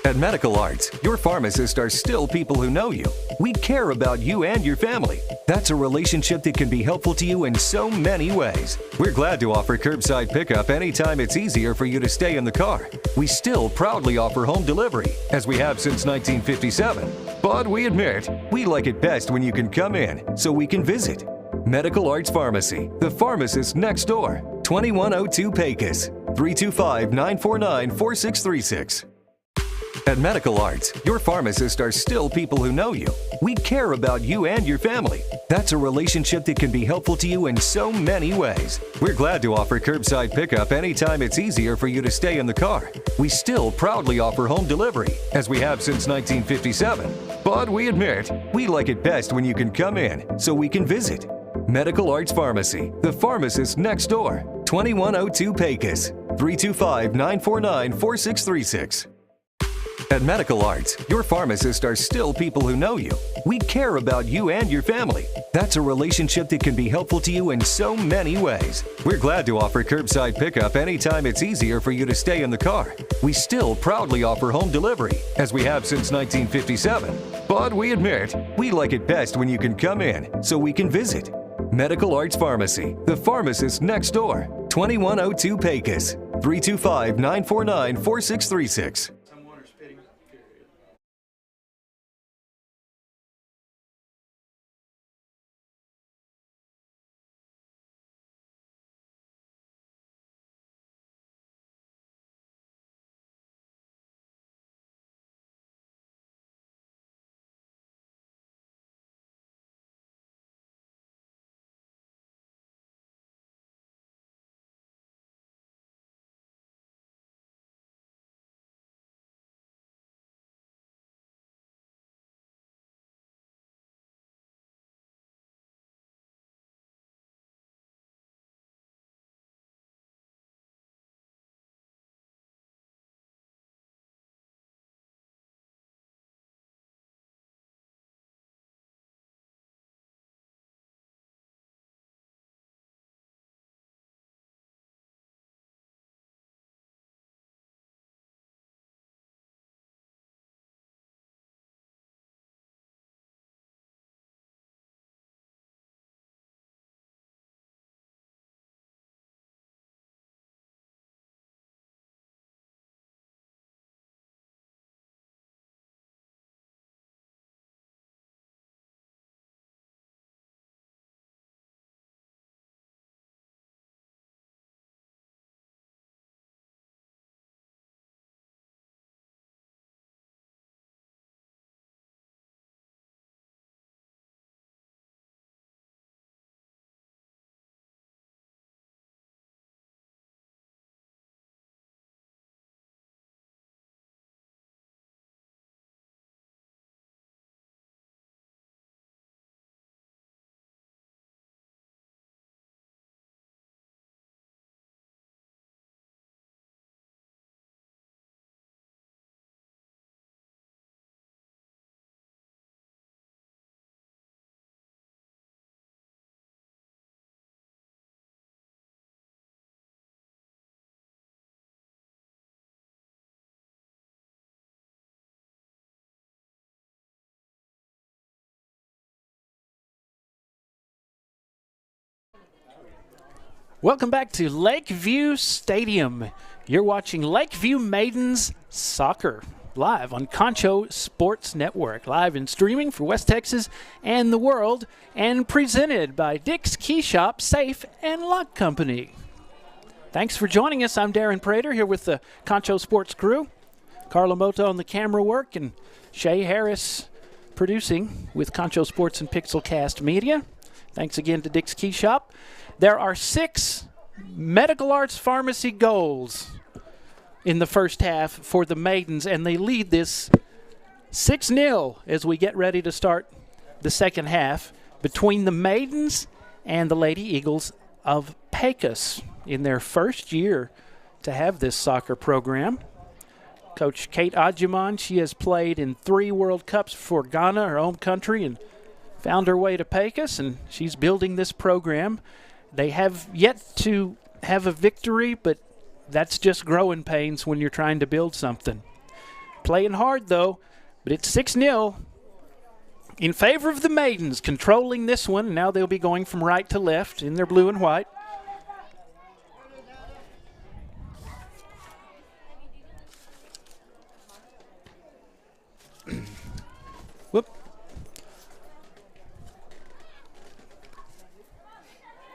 At Medical Arts, your pharmacists are still people who know you. We care about you and your family. That's a relationship that can be helpful to you in so many ways. We're glad to offer curbside pickup anytime it's easier for you to stay in the car. We still proudly offer home delivery, as we have since 1957. But we admit, we like it best when you can come in, so we can visit. Medical Arts Pharmacy, the pharmacist next door. 2102 Pecos, 325-949-4636. At Medical Arts, your pharmacists are still people who know you. We care about you and your family. That's a relationship that can be helpful to you in so many ways. We're glad to offer curbside pickup anytime it's easier for you to stay in the car. We still proudly offer home delivery, as we have since 1957. But we admit, we like it best when you can come in, so we can visit. Medical Arts Pharmacy, the pharmacist next door. 2102 Pecos, 325 949 4636. At Medical Arts, your pharmacists are still people who know you. We care about you and your family. That's a relationship that can be helpful to you in so many ways. We're glad to offer curbside pickup anytime it's easier for you to stay in the car. We still proudly offer home delivery, as we have since 1957. But we admit, we like it best when you can come in so we can visit. Medical Arts Pharmacy, the pharmacist next door. 2102 Pecos, 325 949 4636. Welcome back to Lakeview Stadium. You're watching Lakeview Maidens Soccer live on Concho Sports Network, live and streaming for West Texas and the world, and presented by Dick's Key Shop Safe and Lock Company. Thanks for joining us. I'm Darren Prater here with the Concho Sports crew. Carla Moto on the camera work and Shay Harris producing with Concho Sports and Pixelcast Media. Thanks again to Dick's Key Shop. There are 6 Medical Arts Pharmacy goals in the first half for the Maidens, and they lead this 6-0 as we get ready to start the second half between the Maidens and the Lady Eagles of Pecos in their first year to have this soccer program. Coach Kate Adjuman, she has played in 3 World Cups for Ghana, her home country, and found her way to Pecos, and she's building this program. They have yet to have a victory, but that's just growing pains when you're trying to build something. Playing hard, though, but it's 6-0 in favor of the Maidens, controlling this one. Now they'll be going from right to left in their blue and white. Whoop.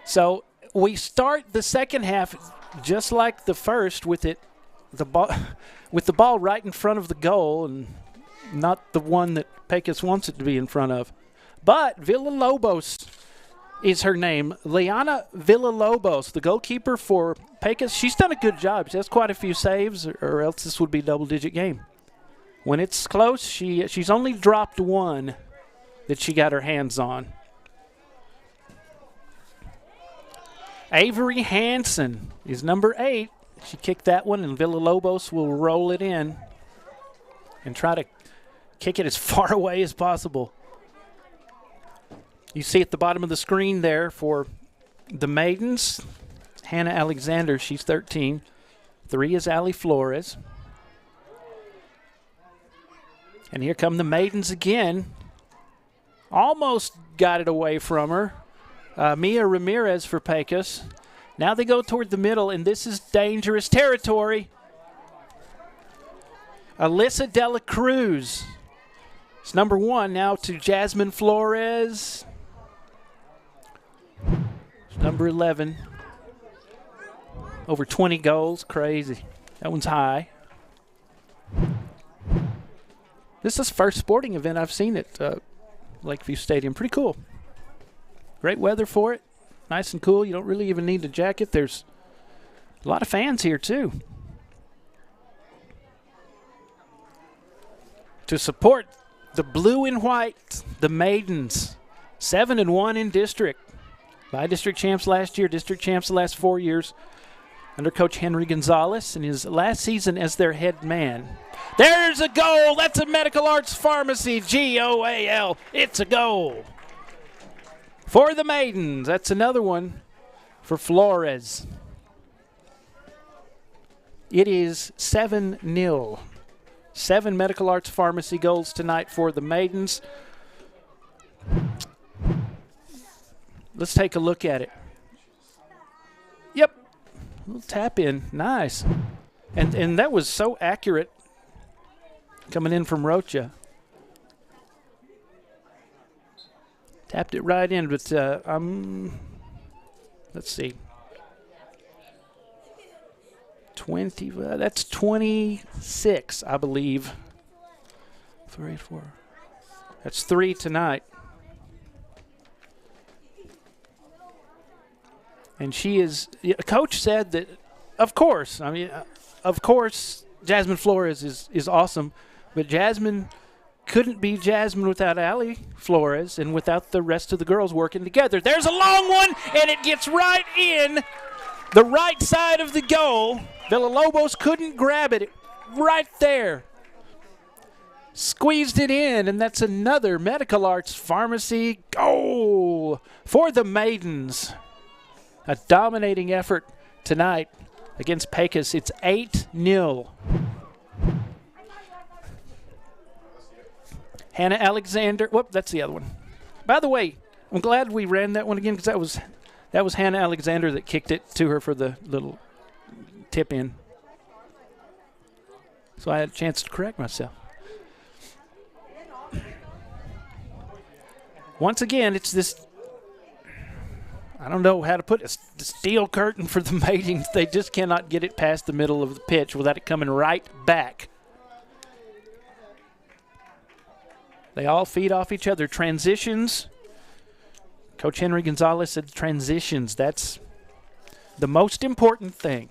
So we start the second half just like the first with the ball right in front of the goal and not the one that Pecos wants it to be in front of. But Villalobos is her name. Liana Villalobos, the goalkeeper for Pecos. She's done a good job. She has quite a few saves, or else this would be a double-digit game. When it's close, she's only dropped one that she got her hands on. Avery Hansen is number 8. She kicked that one, and Villalobos will roll it in and try to kick it as far away as possible. You see at the bottom of the screen there for the Maidens, Hannah Alexander, she's 13. 3 is Allie Flores. And here come the Maidens again. Almost got it away from her. Mia Ramirez for Pecos. Now they go toward the middle, and this is dangerous territory. Alyssa Dela Cruz. It's number 1 now to Jasmine Flores. It's number 11. Over 20 goals. Crazy. That one's high. This is the first sporting event I've seen at Lakeview Stadium. Pretty cool. Great weather for it. Nice and cool. You don't really even need a jacket. There's a lot of fans here, too. To support the blue and white, the Maidens, 7-1 in district. By district champs last year, district champs the last 4 years under Coach Henry Gonzalez in his last season as their head man. There's a goal. That's a Medical Arts Pharmacy, GOAL. It's a goal. For the Maidens, that's another one for Flores. It is 7-0. 7 Medical Arts Pharmacy goals tonight for the Maidens. Let's take a look at it. Yep. A little tap in. Nice. And that was so accurate coming in from Rocha. Tapped it right in, but let's see. 20, that's 26, I believe. 3, 4. That's 3 tonight. And she is, Coach said that, of course, Jasmine Flores is awesome, but Jasmine couldn't be Jasmine without Allie Flores and without the rest of the girls working together. There's a long one, and it gets right in the right side of the goal. Villalobos couldn't grab it right there. Squeezed it in, and that's another Medical Arts Pharmacy goal for the Maidens. A dominating effort tonight against Pecos. It's 8-0. Hannah Alexander. Whoop, that's the other one. By the way, I'm glad we ran that one again because that was Hannah Alexander that kicked it to her for the little tip in. So I had a chance to correct myself. Once again, it's this, I don't know how to put it, the steel curtain for the Maidens. They just cannot get it past the middle of the pitch without it coming right back. They all feed off each other. Transitions. Coach Henry Gonzalez said transitions, that's the most important thing.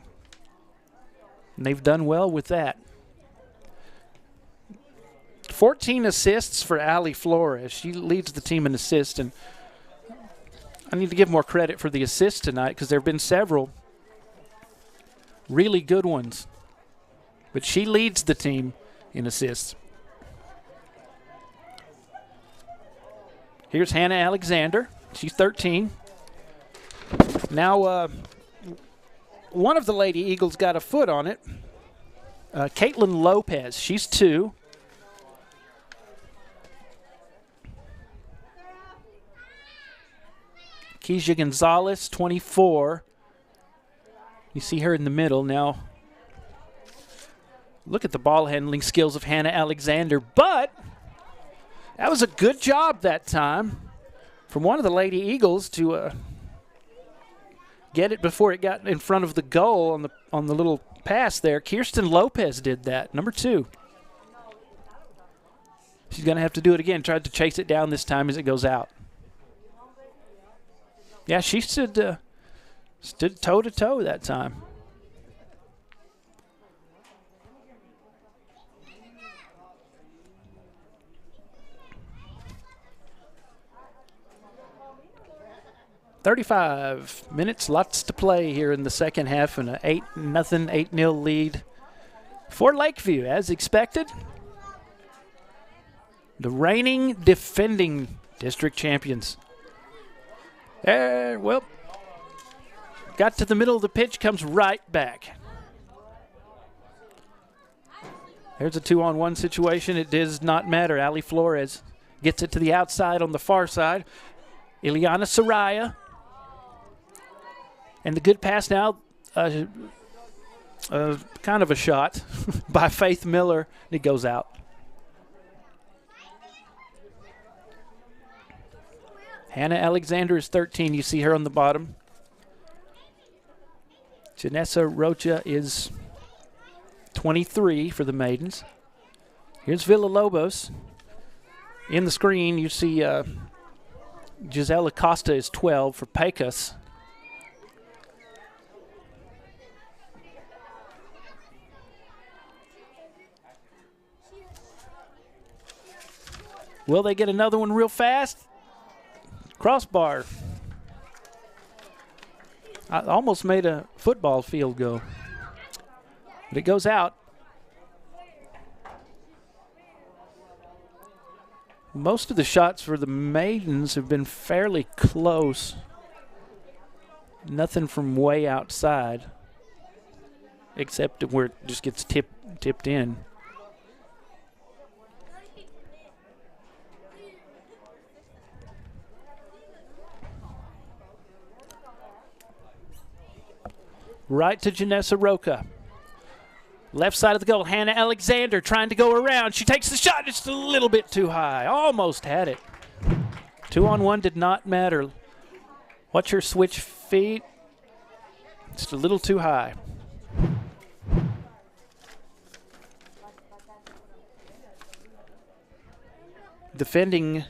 And they've done well with that. 14 assists for Allie Flores. She leads the team in assists, and I need to give more credit for the assists tonight because there have been several really good ones. But she leads the team in assists. Here's Hannah Alexander. She's 13. Now, one of the Lady Eagles got a foot on it. Caitlin Lopez, she's 2. Keisha Gonzalez, 24. You see her in the middle. Now, look at the ball handling skills of Hannah Alexander. But that was a good job that time from one of the Lady Eagles to get it before it got in front of the goal on the little pass there. Kirsten Lopez did that, number 2. She's going to have to do it again. Tried to chase it down this time as it goes out. Yeah, she stood toe-to-toe that time. 35 minutes, lots to play here in the second half, and an 8-0 lead for Lakeview, as expected. The reigning, defending district champions. Well, got to the middle of the pitch, comes right back. There's a 2-on-1 situation. It does not matter. Ali Flores gets it to the outside on the far side. Ileana Saraya. And the good pass now, kind of a shot by Faith Miller. It goes out. Hannah Alexander is 13. You see her on the bottom. Janessa Rocha is 23 for the Maidens. Here's Villalobos. In the screen, you see Giselle Acosta is 12 for Pecos. Will they get another one real fast? Crossbar. I almost made a football field goal. But it goes out. Most of the shots for the Maidens have been fairly close. Nothing from way outside, except where it just gets tipped in. Right to Janessa Roca. Left side of the goal, Hannah Alexander trying to go around. She takes the shot, just a little bit too high. Almost had it. 2-on-1 did not matter. Watch her switch feet. Just a little too high. Defending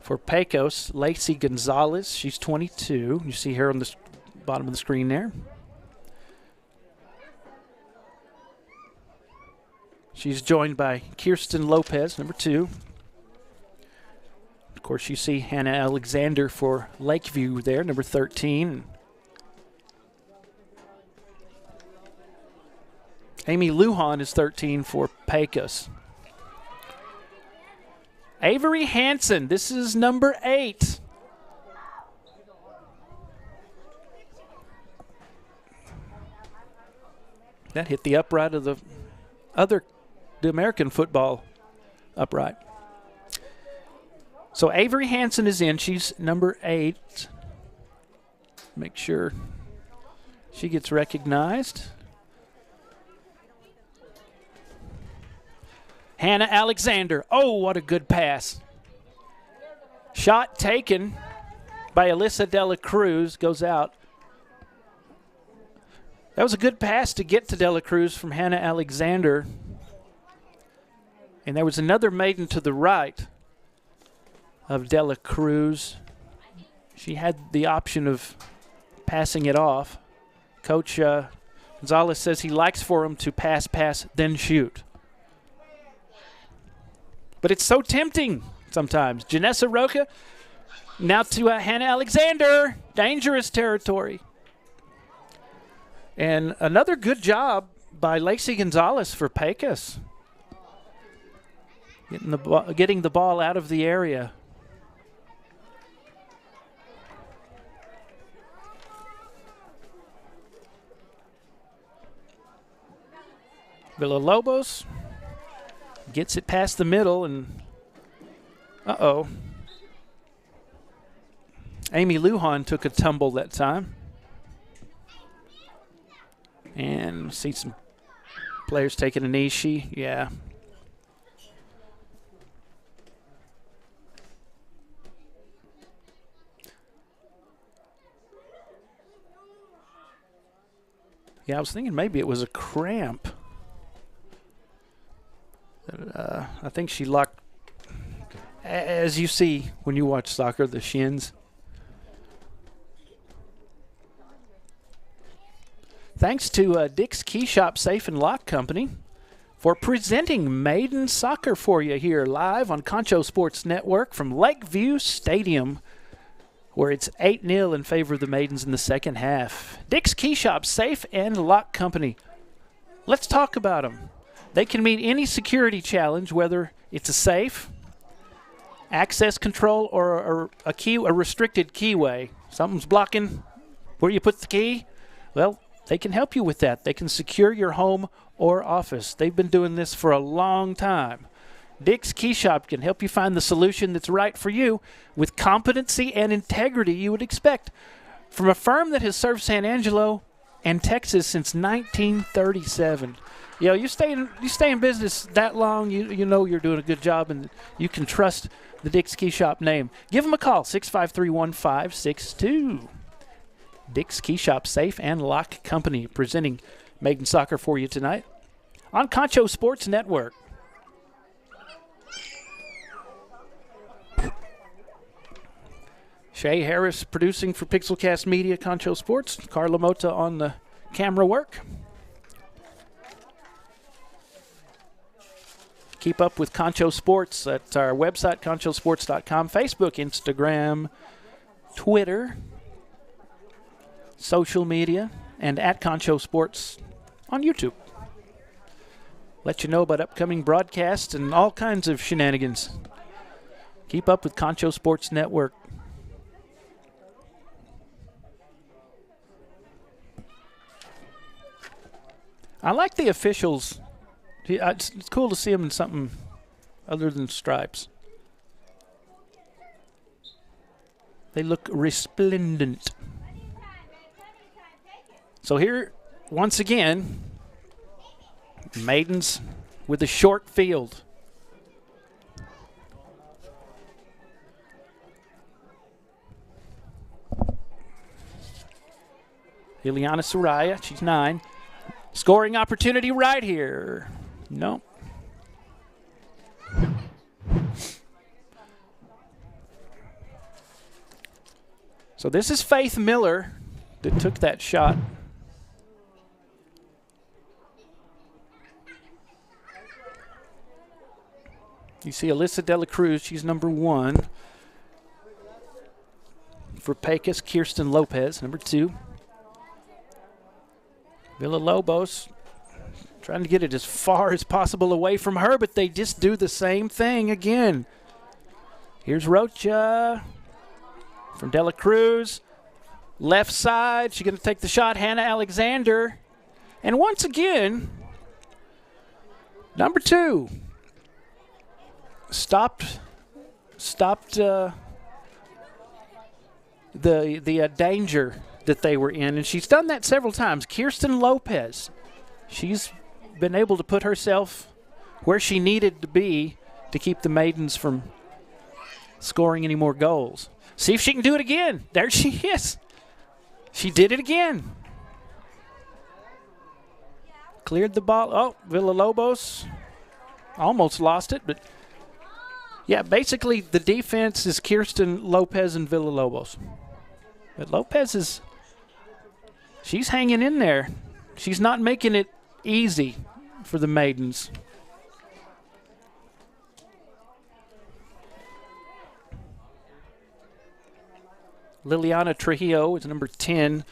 for Pecos, Lacey Gonzalez. She's 22. You see her on the bottom of the screen there. She's joined by Kirsten Lopez, number 2. Of course, you see Hannah Alexander for Lakeview there, number 13. Amy Lujan is 13 for Pecos. Avery Hansen, this is number 8. That hit the upright of the American football upright. So Avery Hansen is in. She's number 8. Make sure she gets recognized. Hannah Alexander. Oh, what a good pass. Shot taken by Alyssa Dela Cruz. Goes out. That was a good pass to get to Dela Cruz from Hannah Alexander. And there was another maiden to the right of Dela Cruz. She had the option of passing it off. Coach Gonzalez says he likes for him to pass, then shoot. But it's so tempting sometimes. Janessa Roca now to Hannah Alexander. Dangerous territory. And another good job by Lacey Gonzalez for Pecos. Getting the ball out of the area. Villalobos gets it past the middle, and Amy Lujan took a tumble that time. And see some players taking a knee. Yeah. Yeah, I was thinking maybe it was a cramp. I think she locked, as you see when you watch soccer, the shins. Thanks to Dick's Key Shop Safe and Lock Company for presenting Maiden Soccer for you here live on Concho Sports Network from Lakeview Stadium. where it's 8-0 in favor of the Maidens in the second half. Dick's Key Shop Safe and Lock Company. Let's talk about them. They can meet any security challenge, whether it's a safe, access control, or a restricted keyway. Something's blocking where you put the key. Well, they can help you with that. They can secure your home or office. They've been doing this for a long time. Dick's Key Shop can help you find the solution that's right for you with competency and integrity you would expect from a firm that has served San Angelo and Texas since 1937. You know, you stay in business that long, you know you're doing a good job, and you can trust the Dick's Key Shop name. Give them a call, 653-1562. Dick's Key Shop Safe and Lock Company, presenting Maiden Soccer for you tonight on Concho Sports Network. Shay Harris producing for Pixelcast Media, Concho Sports. Carla Mota on the camera work. Keep up with Concho Sports at our website, conchosports.com, Facebook, Instagram, Twitter, social media, and at Concho Sports on YouTube. Let you know about upcoming broadcasts and all kinds of shenanigans. Keep up with Concho Sports Network. I like the officials. It's cool to see them in something other than stripes. They look resplendent. So here, once again, Maidens with a short field. Ileana Soraya, she's 9. Scoring opportunity right here. No. So this is Faith Miller that took that shot. You see Alyssa Dela Cruz, she's number 1. For Pecos, Kirsten Lopez, number 2. Villalobos trying to get it as far as possible away from her, but they just do the same thing again. Here's Rocha from Dela Cruz. Left side, she's going to take the shot, Hannah Alexander. And once again, number 2 stopped the danger that they were in, and she's done that several times. Kirsten Lopez, she's been able to put herself where she needed to be to keep the Maidens from scoring any more goals. See if she can do it again. There she is. She did it again. Cleared the ball. Oh, Villalobos almost lost it, but yeah, basically the defense is Kirsten Lopez and Villalobos. But Lopez she's hanging in there. She's not making it easy for the Maidens. Liliana Trujillo is number 10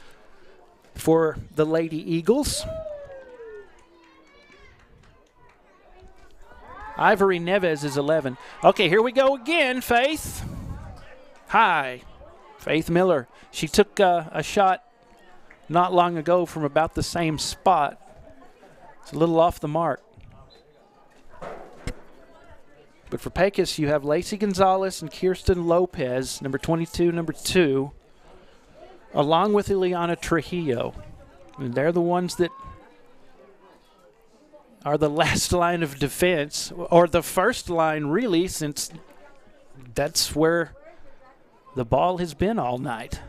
for the Lady Eagles. Ivory Neves is 11. Okay, here we go again, Faith. Hi, Faith Miller. She took a shot not long ago from about the same spot. It's a little off the mark. But for Pecos, you have Lacey Gonzalez and Kirsten Lopez, number 22, number 2, along with Ileana Trujillo. And they're the ones that are the last line of defense, or the first line, really, since that's where the ball has been all night.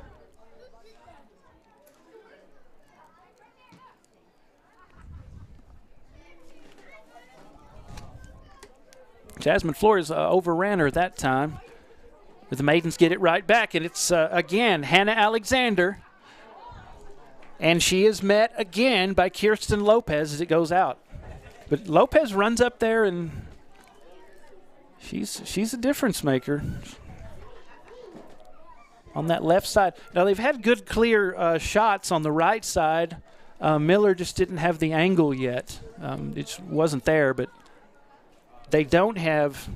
Jasmine Flores overran her that time. But the Maidens get it right back, and it's, again, Hannah Alexander. And she is met again by Kirsten Lopez as it goes out. But Lopez runs up there, and she's a difference maker. on that left side. Now, they've had good, clear shots on the right side. Miller just didn't have the angle yet. It wasn't there, but they don't have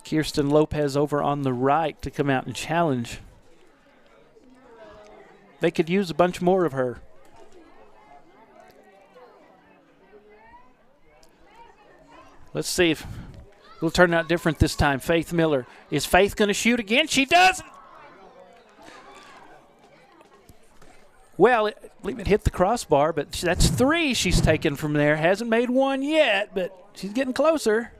Kirsten Lopez over on the right to come out and challenge. They could use a bunch more of her. Let's see if it'll turn out different this time. Faith Miller. Is Faith going to shoot again? She does. Well, I believe it hit the crossbar, but that's 3 she's taken from there. Hasn't made one yet, but she's getting closer.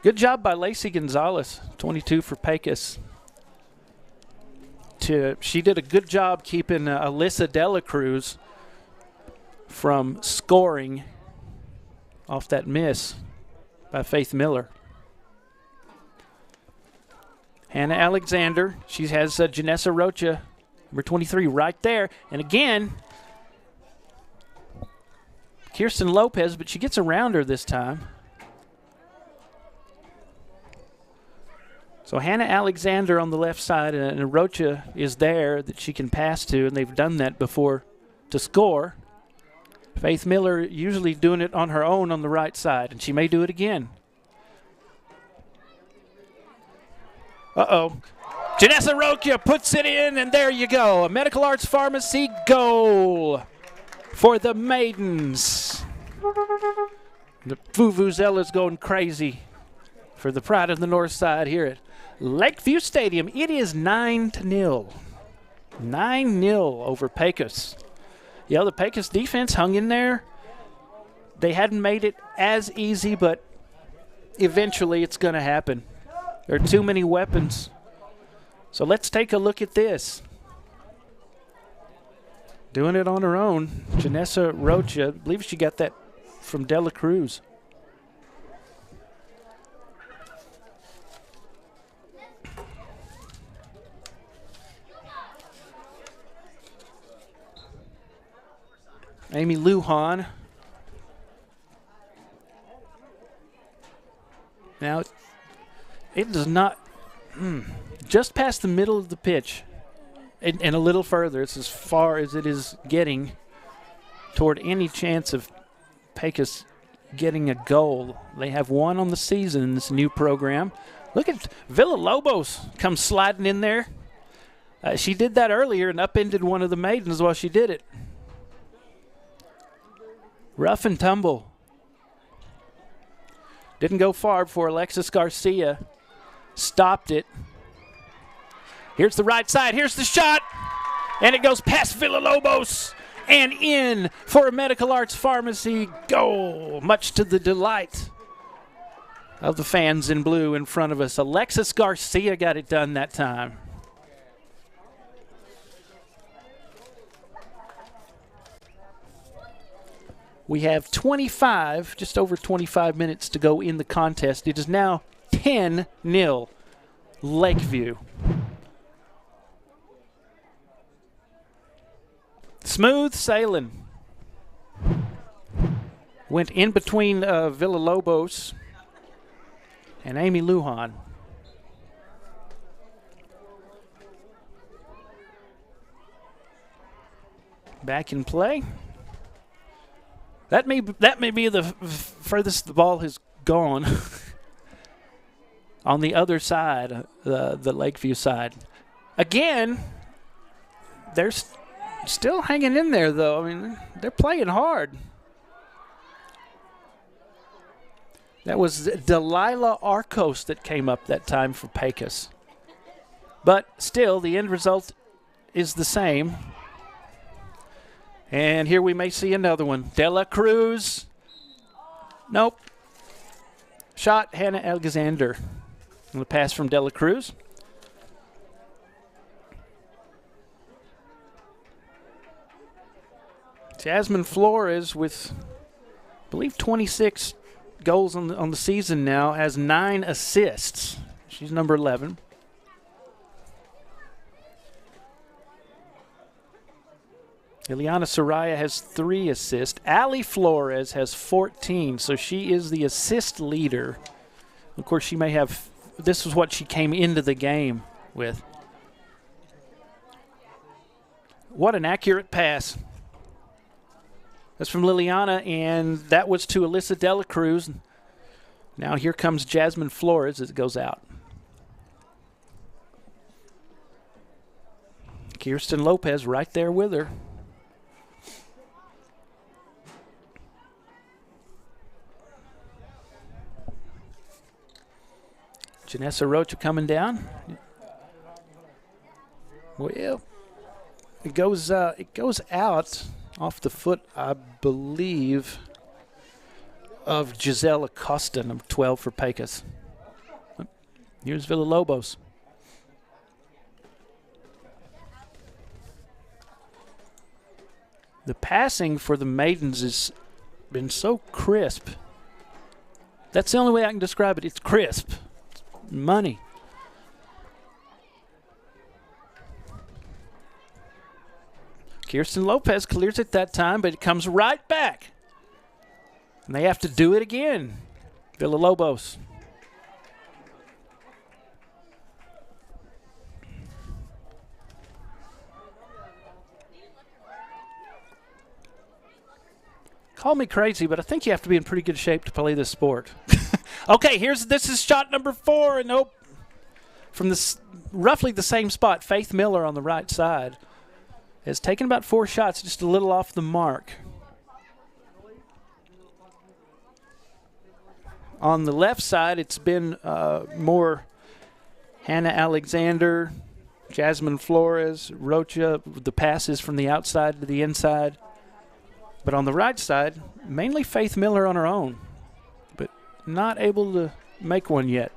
Good job by Lacey Gonzalez, 22 for Pecos. She did a good job keeping Alyssa Dela Cruz from scoring off that miss by Faith Miller. Hannah Alexander, she has Janessa Rocha, number 23, right there. And again, Kirsten Lopez, but she gets around her this time. So Hannah Alexander on the left side, and Rocha is there that she can pass to, and they've done that before to score. Faith Miller usually doing it on her own on the right side, and she may do it again. Uh-oh. Janessa Rocha puts it in, and there you go. A Medical Arts Pharmacy goal for the Maidens. The Vuvuzella's going crazy for the pride of the north side here at Lakeview Stadium. It is 9-0. 9-0 over Pecos. Yeah, the Pecos defense hung in there. They hadn't made it as easy, but eventually it's going to happen. There are too many weapons. So let's take a look at this. Doing it on her own. Janessa Rocha, I believe she got that from Dela Cruz. Amy Lujan. Now, it does not, just past the middle of the pitch and a little further. It's as far as it is getting toward any chance of Pecos getting a goal. They have one on the season in this new program. Look at Villalobos come sliding in there. She did that earlier and upended one of the Maidens while she did it. Rough and tumble. Didn't go far before Alexis Garcia stopped it. Here's the right side. Here's the shot. And it goes past Villalobos and in for a Medical Arts Pharmacy goal, much to the delight of the fans in blue in front of us. Alexis Garcia got it done that time. We have 25, just over 25 minutes to go in the contest. It is now 10-0 Lakeview. Smooth sailing. Went in between Villalobos and Amy Lujan. Back in play. That may be the furthest the ball has gone on the other side, the Lakeview side. Again, they're still hanging in there, though. I mean, they're playing hard. That was Delilah Arcos that came up that time for Pecos. But still, the end result is the same. And here we may see another one. Dela Cruz. Nope. Shot Hannah Alexander. And the pass from Dela Cruz. Jasmine Flores with, I believe, 26 goals on the season now, has 9 assists. She's number 11. Ileana Soraya has 3 assists. Allie Flores has 14, so she is the assist leader. Of course, she may have – this was what she came into the game with. What an accurate pass. That's from Liliana, and that was to Alyssa Dela Cruz. Now here comes Jasmine Flores as it goes out. Kirsten Lopez right there with her. Janessa Rocha coming down. Well, it goes out off the foot, I believe, of Giselle Acosta, number 12 for Pecos. Here's Villalobos. The passing for the Maidens has been so crisp. That's the only way I can describe it. It's crisp. It's money. Kirsten Lopez clears it that time, but it comes right back. And they have to do it again. Villalobos. Call me crazy, but I think you have to be in pretty good shape to play this sport. Okay, this is shot number 4, and nope. From this roughly the same spot, Faith Miller on the right side has taken about 4 shots, just a little off the mark. On the left side, it's been more Hannah Alexander, Jasmine Flores, Rocha, the passes from the outside to the inside. But on the right side, mainly Faith Miller on her own, but not able to make one yet.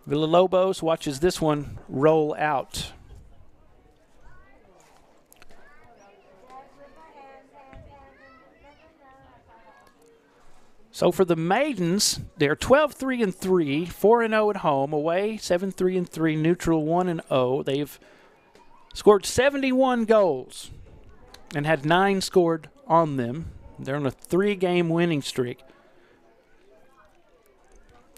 Villalobos watches this one roll out. So for the Maidens, they're 12-3-3, 4-0 at home, away 7-3-3, neutral 1-0. They've scored 71 goals and had 9 scored on them. They're on a 3-game winning streak.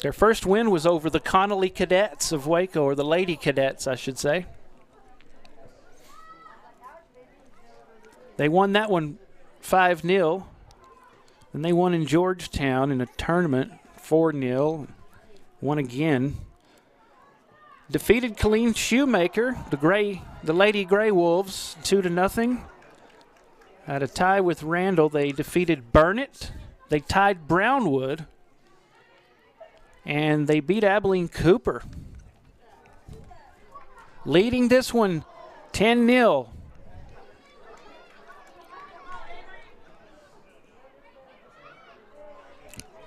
Their first win was over the Connolly Cadets of Waco, or the Lady Cadets, I should say. They won that one 5-0. Then they won in Georgetown in a tournament 4-0. Won again. Defeated Colleen Shoemaker, the Lady Grey Wolves, 2-0. At a tie with Randall, they defeated Burnett. They tied Brownwood. And they beat Abilene Cooper. Leading this one 10-0.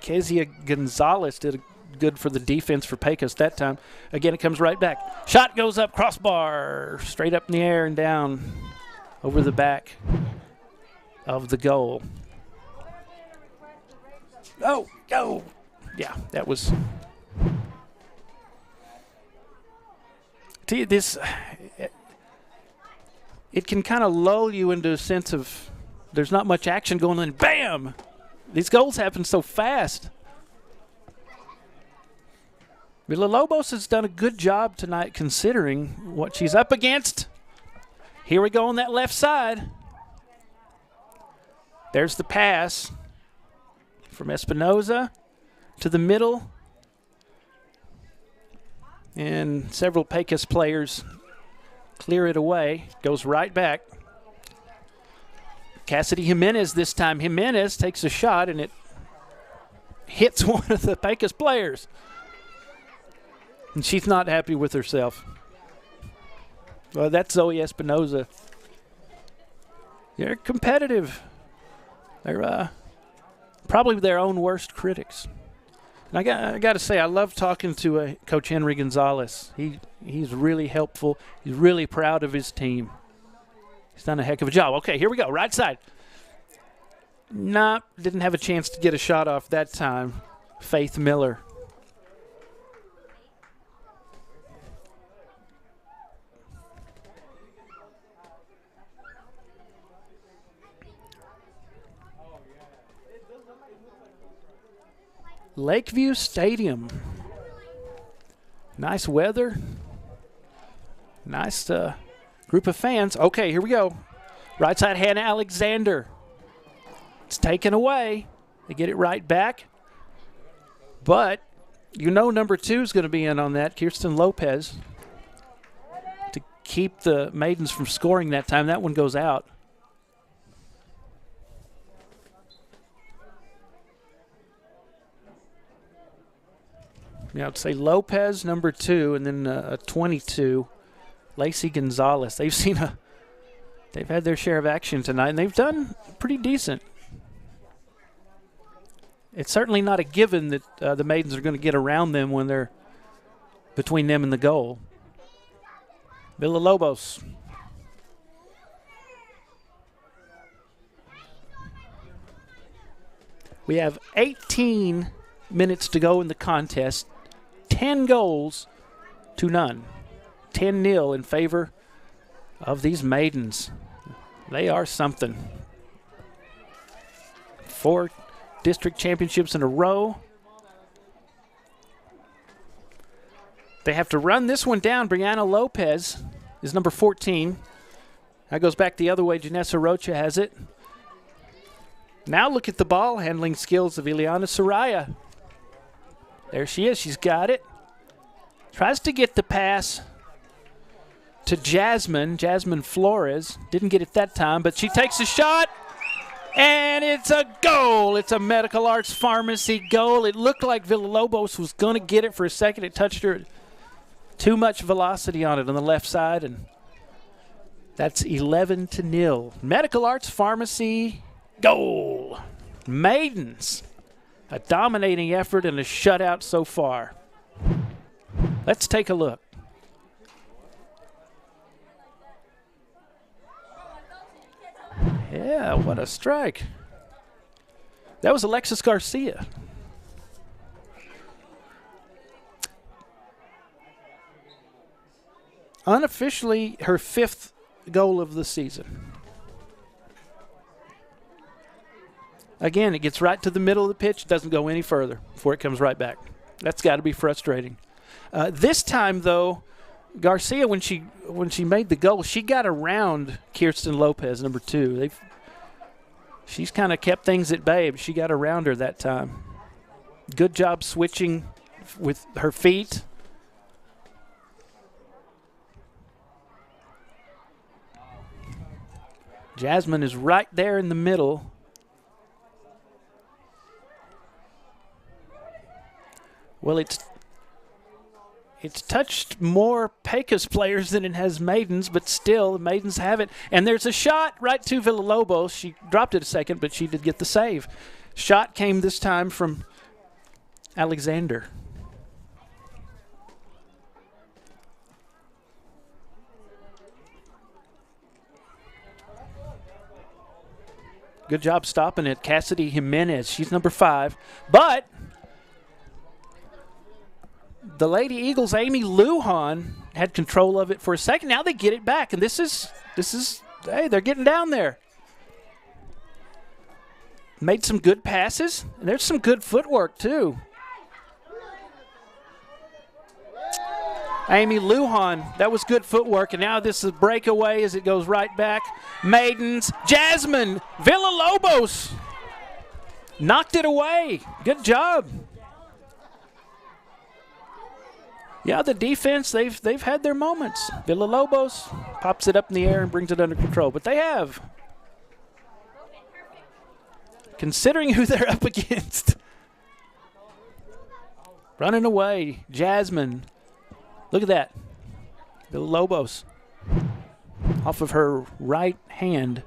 Kezia Gonzalez did good for the defense for Pecos that time. Again, it comes right back. Shot goes up, crossbar, straight up in the air and down over the back of the goal. Oh, go. Yeah, that was. This, it can kind of lull you into a sense of there's not much action going on. Bam! These goals happen so fast. Villalobos has done a good job tonight considering what she's up against. Here we go on that left side. There's the pass from Espinoza to the middle. And several Pecos players clear it away. Goes right back. Cassidy Jimenez this time. Jimenez takes a shot, and it hits one of the Pecos players. And she's not happy with herself. Well, that's Zoe Espinoza. They're competitive. They're probably their own worst critics. And I got to say, I love talking to Coach Henry Gonzalez. He's really helpful. He's really proud of his team. He's done a heck of a job. Okay, here we go. Right side. Nah, didn't have a chance to get a shot off that time. Faith Miller. Lakeview Stadium. Nice weather. Nice group of fans. Okay, here we go. Right side, Hannah Alexander. It's taken away. They get it right back. But you know number 2 is going to be in on that, Kirsten Lopez, to keep the Maidens from scoring that time. That one goes out. Yeah, I'd say Lopez, number 2, and then a 22, Lacey Gonzalez. They've had their share of action tonight, and they've done pretty decent. It's certainly not a given that the Maidens are going to get around them when they're between them and the goal. Villalobos. We have 18 minutes to go in the contest. 10 goals to none. 10-0 in favor of these Maidens. They are something. 4 district championships in a row. They have to run this one down. Brianna Lopez is number 14. That goes back the other way. Janessa Rocha has it. Now look at the ball handling skills of Ileana Soraya. There she is. She's got it. Tries to get the pass to Jasmine Flores. Didn't get it that time, but she takes a shot. And it's a goal. It's a Medical Arts Pharmacy goal. It looked like Villalobos was going to get it for a second. It touched her. Too much velocity on it on the left side, and that's 11-0. Medical Arts Pharmacy goal. Maidens. A dominating effort and a shutout so far. Let's take a look. Yeah, what a strike. That was Alexis Garcia. Unofficially, her 5th goal of the season. Again, it gets right to the middle of the pitch, doesn't go any further before it comes right back. That's got to be frustrating. This time, though, Garcia, when she made the goal, she got around Kirsten Lopez, number 2. She's kind of kept things at bay, but she got around her that time. Good job switching with her feet. Jasmine is right there in the middle. Well, it's touched more Pecos players than it has Maidens, but still, the Maidens have it. And there's a shot right to Villalobos. She dropped it a second, but she did get the save. Shot came this time from Alexander. Good job stopping it. Cassidy Jimenez, she's number 5. But the Lady Eagles, Amy Lujan, had control of it for a second. Now they get it back, and this is hey, they're getting down there. Made some good passes, and there's some good footwork too. Amy Lujan, that was good footwork, and now this is a breakaway as it goes right back. Maidens, Jasmine Villalobos knocked it away. Good job. Yeah, the defense, they've had their moments. Villalobos pops it up in the air and brings it under control, but they have. Considering who they're up against. Running away, Jasmine. Look at that. Villalobos off of her right hand.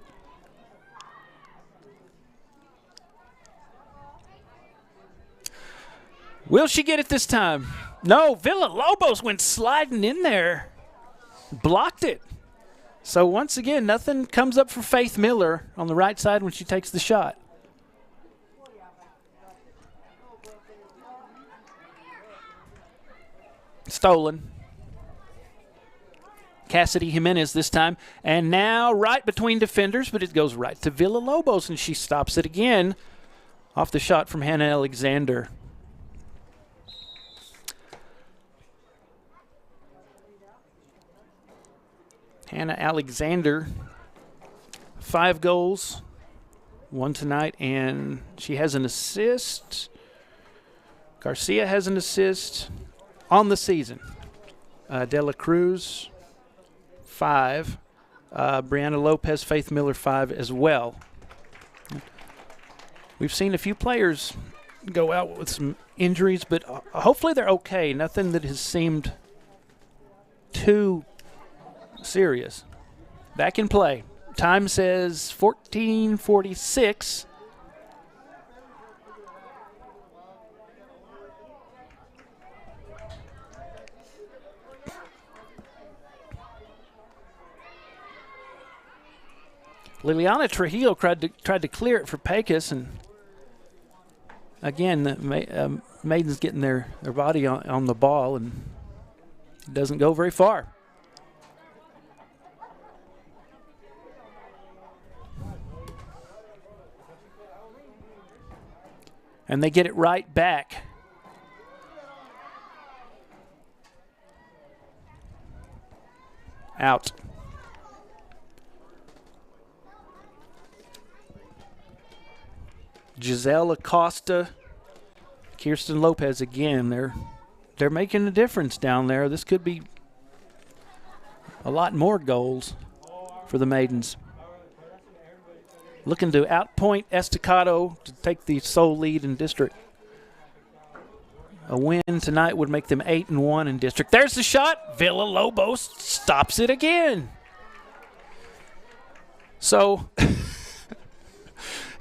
Will she get it this time? No, Villalobos went sliding in there. Blocked it. So once again, nothing comes up for Faith Miller on the right side when she takes the shot. Stolen. Cassidy Jimenez this time. And now right between defenders, but it goes right to Villalobos, and she stops it again off the shot from Hannah Alexander. Hannah Alexander, 5 goals, 1 tonight, and she has an assist. Garcia has an assist on the season. De La Cruz, 5. Brianna Lopez, Faith Miller, 5 as well. We've seen a few players go out with some injuries, but hopefully they're okay. Nothing that has seemed too serious. Back in play. Time says 14:46. Liliana Trujillo tried to clear it for Pecos, and again, the Maidens getting their body on the ball, and it doesn't go very far. And they get it right back. Out. Giselle Acosta, Kirsten Lopez again. They're making a difference down there. This could be a lot more goals for the Maidens. Looking to outpoint Estacado to take the sole lead in district. A win tonight would make them 8-1 in district. There's the shot. Villalobos stops it again. So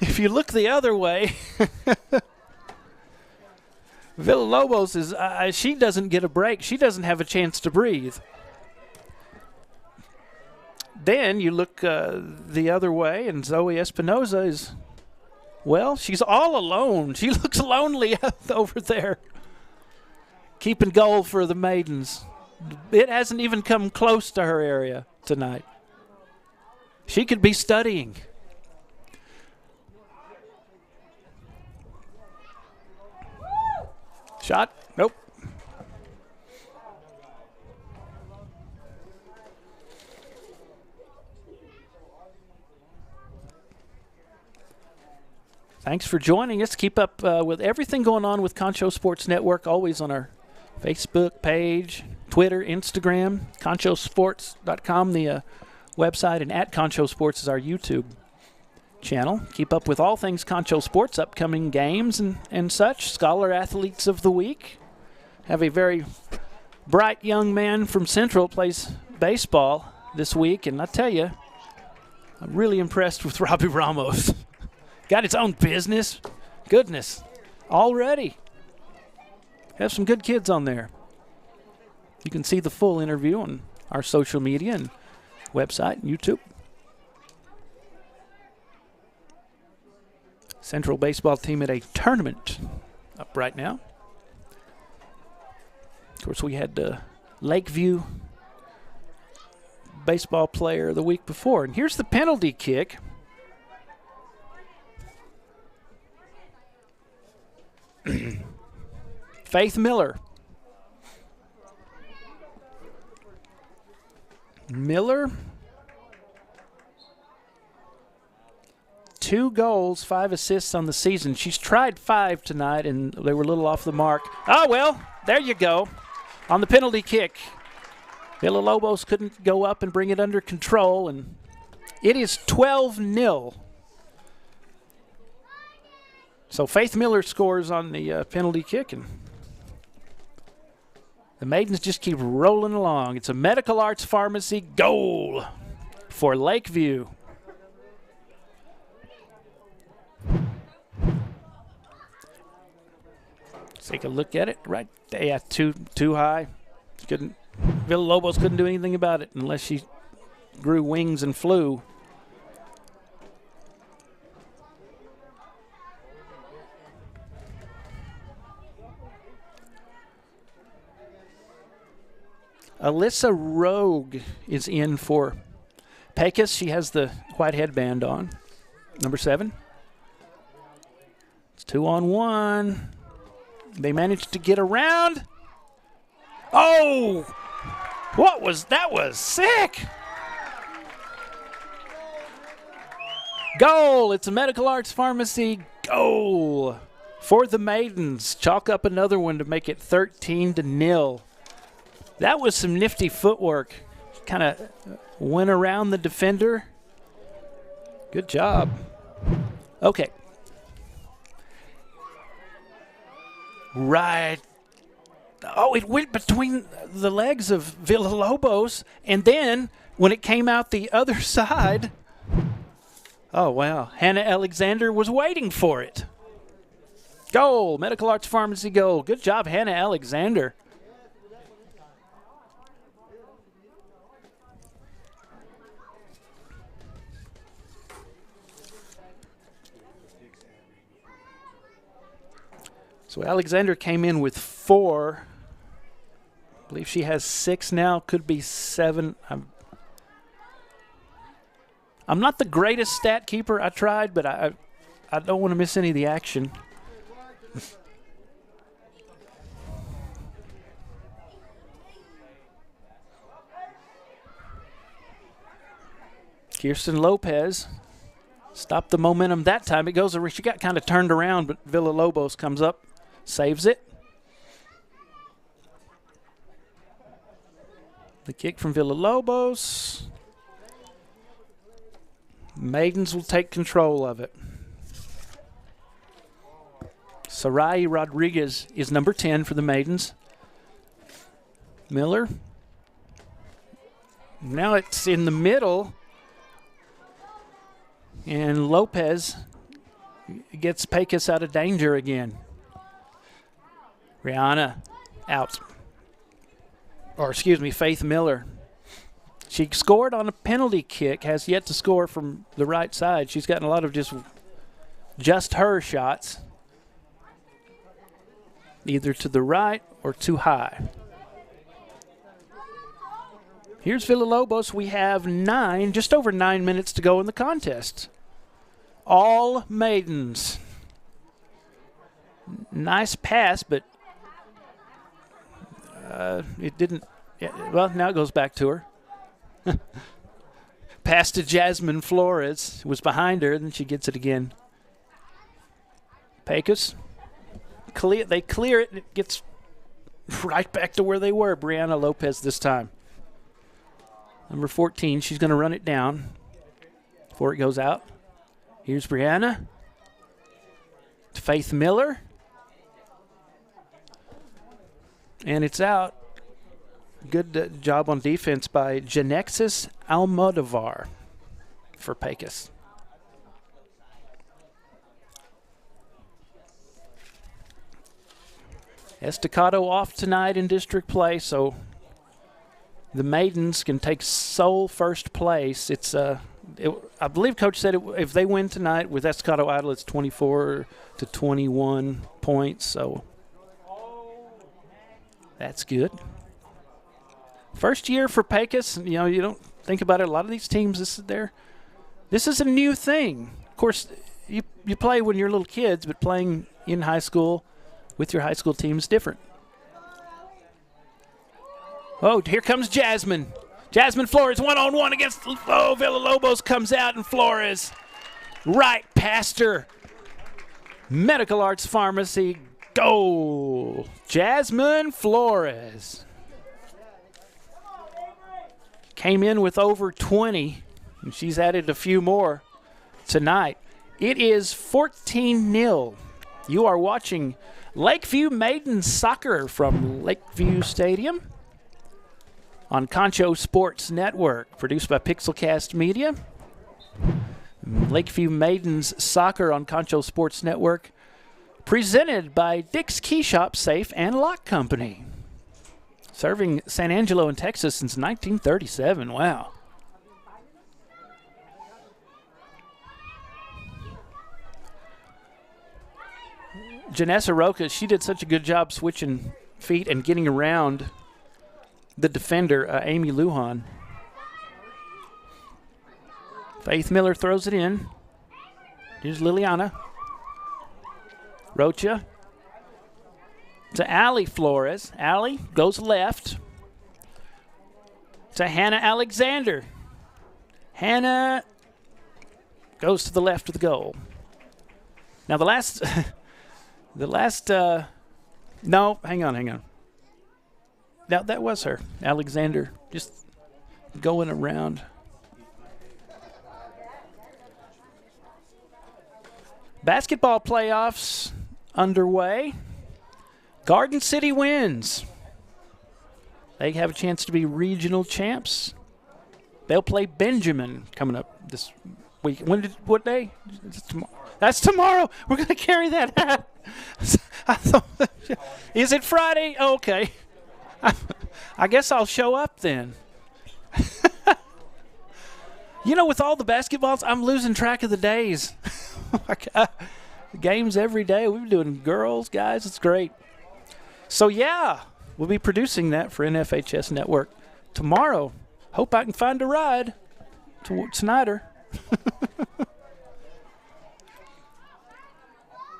if you look the other way, Villalobos is she doesn't get a break. She doesn't have a chance to breathe. Then you look the other way, and Zoe Espinoza is, well, she's all alone. She looks lonely over there, keeping goal for the Maidens. It hasn't even come close to her area tonight. She could be studying. Shot? Nope. Thanks for joining us. Keep up with everything going on with Concho Sports Network, always on our Facebook page, Twitter, Instagram, conchosports.com, the website, and at Concho Sports is our YouTube channel. Keep up with all things Concho Sports, upcoming games and such. Scholar Athletes of the Week. Have a very bright young man from Central plays baseball this week, and I tell you, I'm really impressed with Robbie Ramos. Got his own business. Goodness. Already. Have some good kids on there. You can see the full interview on our social media and website and YouTube. Central baseball team at a tournament up right now. Of course, we had Lakeview baseball player the week before. And here's the penalty kick. Faith Miller. Miller, 2 goals, 5 assists on the season. She's tried 5 tonight, and they were a little off the mark. Oh, well, there you go. On the penalty kick, Villalobos couldn't go up and bring it under control, and it is 12-0. So Faith Miller scores on the penalty kick, and the Maidens just keep rolling along. It's a Medical Arts Pharmacy goal for Lakeview. Take a look at it. Right there, yeah, too high. Villalobos couldn't do anything about it unless she grew wings and flew. Alyssa Rogue is in for Pecos. She has the white headband on. Number 7. It's 2-on-1. They managed to get around. Oh! What was that? Was sick! Goal! It's a Medical Arts Pharmacy goal for the Maidens. Chalk up another one to make it 13-0. That was some nifty footwork. Kind of went around the defender. Good job. Okay. Right. Oh, it went between the legs of Villalobos, and then when it came out the other side, oh, wow. Hannah Alexander was waiting for it. Goal. Medical Arts Pharmacy goal. Good job, Hannah Alexander. So Alexander came in with 4. I believe she has 6 now. Could be 7. I'm not the greatest stat keeper. I tried, but I don't want to miss any of the action. Kirsten Lopez stopped the momentum that time. It goes. She got kind of turned around, but Villalobos comes up, saves it. The kick from Villalobos. Maidens will take control of it. Sarai Rodriguez is number 10 for the Maidens. Miller. Now it's in the middle. And Lopez gets Pecos out of danger again. Rihanna out. Or excuse me, Faith Miller. She scored on a penalty kick, has yet to score from the right side. She's gotten a lot of just her shots, either to the right or too high. Here's Villalobos. We have just over 9 minutes to go in the contest. All Maidens. Nice pass, but it didn't. Well, now it goes back to her. Pass to Jasmine Flores. Was behind her, then she gets it again. Pecos. They clear it, and it gets right back to where they were. Brianna Lopez this time. Number 14, she's going to run it down before it goes out. Here's Brianna. To Faith Miller. And it's out. Good job on defense by Janexis Almodovar for Pecos. Estacado off tonight in district play, so the Maidens can take sole first place. I believe Coach said if they win tonight with Estacado Idle, it's 24-21 points, so that's good. First year for Pecos, you don't think about it. A lot of these teams, this is a new thing. Of course, you play when you're little kids, but playing in high school with your high school team is different. Oh, here comes Jasmine. Jasmine Flores, one-on-one against, Villalobos comes out, and Flores right past her. Medical Arts Pharmacy, goal. Jasmine Flores. Came in with over 20, and she's added a few more tonight. It is 14-0. You are watching Lakeview Maidens Soccer from Lakeview Stadium on Concho Sports Network, produced by Pixelcast Media. Lakeview Maidens Soccer on Concho Sports Network, presented by Dick's Key Shop Safe and Lock Company. Serving San Angelo in Texas since 1937. Wow. Janessa Roca, she did such a good job switching feet and getting around the defender, Amy Lujan. Faith Miller throws it in. Here's Liliana. Rocha. To Allie Flores. Allie goes left. To Hannah Alexander. Hannah goes to the left of the goal. Now the last, no, hang on. Now that was her, Alexander, just going around. Basketball playoffs underway. Garden City wins. They have a chance to be regional champs. They'll play Benjamin coming up this week. What day? That's tomorrow. We're going to carry that. Is it Friday? Oh, okay. I guess I'll show up then. With all the basketballs, I'm losing track of the days. Games every day. We've been doing girls, guys. It's great. So, yeah, we'll be producing that for NFHS Network tomorrow. Hope I can find a ride to Snyder.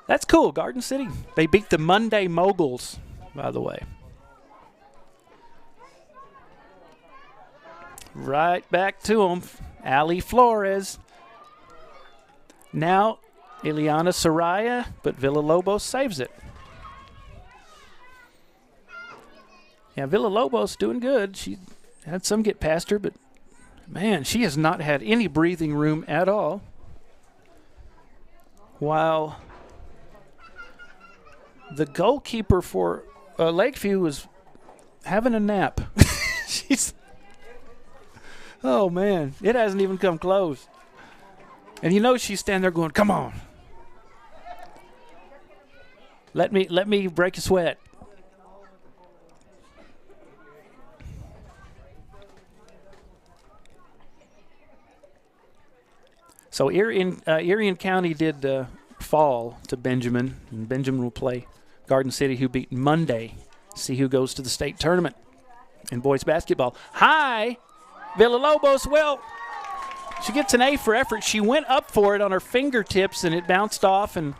That's cool, Garden City. They beat the Monday Moguls, by the way. Right back to them. Ali Flores. Now, Ileana Soraya, but Villalobos saves it. Yeah, Villalobos doing good. She had some get past her, but, man, she has not had any breathing room at all. While the goalkeeper for Lakeview was having a nap. Oh, man, it hasn't even come close. And she's standing there going, come on. Let me break a sweat. So Erie County did fall to Benjamin, and Benjamin will play Garden City, who beat Monday. See who goes to the state tournament in boys basketball. Hi, Villalobos. Well, she gets an A for effort. She went up for it on her fingertips, and it bounced off and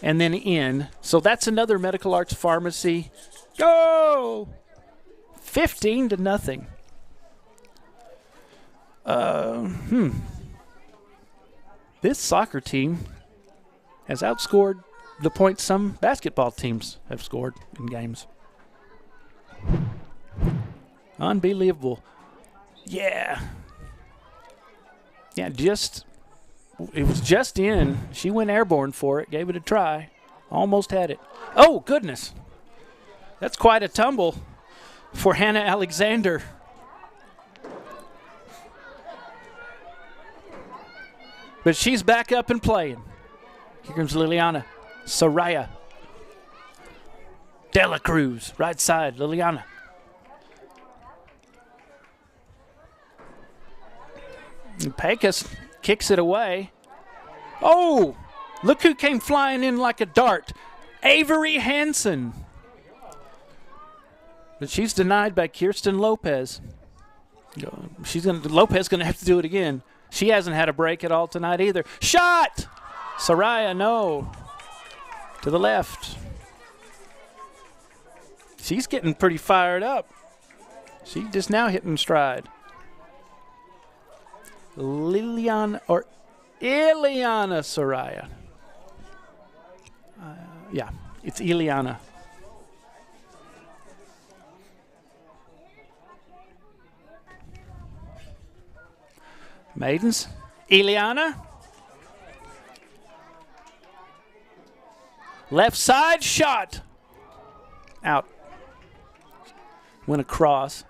then in. So that's another Medical Arts Pharmacy. Go! 15-0. This soccer team has outscored the points some basketball teams have scored in games. Unbelievable. Yeah. Yeah, it was just in. She went airborne for it, gave it a try, almost had it. Oh, goodness. That's quite a tumble for Hannah Alexander. But she's back up and playing. Here comes Liliana Soraya. Dela Cruz, right side, Liliana. And Pecos kicks it away. Oh, look who came flying in like a dart. Avery Hansen. But she's denied by Kirsten Lopez. Lopez going to have to do it again. She hasn't had a break at all tonight either. Shot! Soraya, no. To the left. She's getting pretty fired up. She's just now hitting stride. Ileana Soraya. Yeah, it's Ileana. Maidens. Ileana. Left side shot. Out. Went across.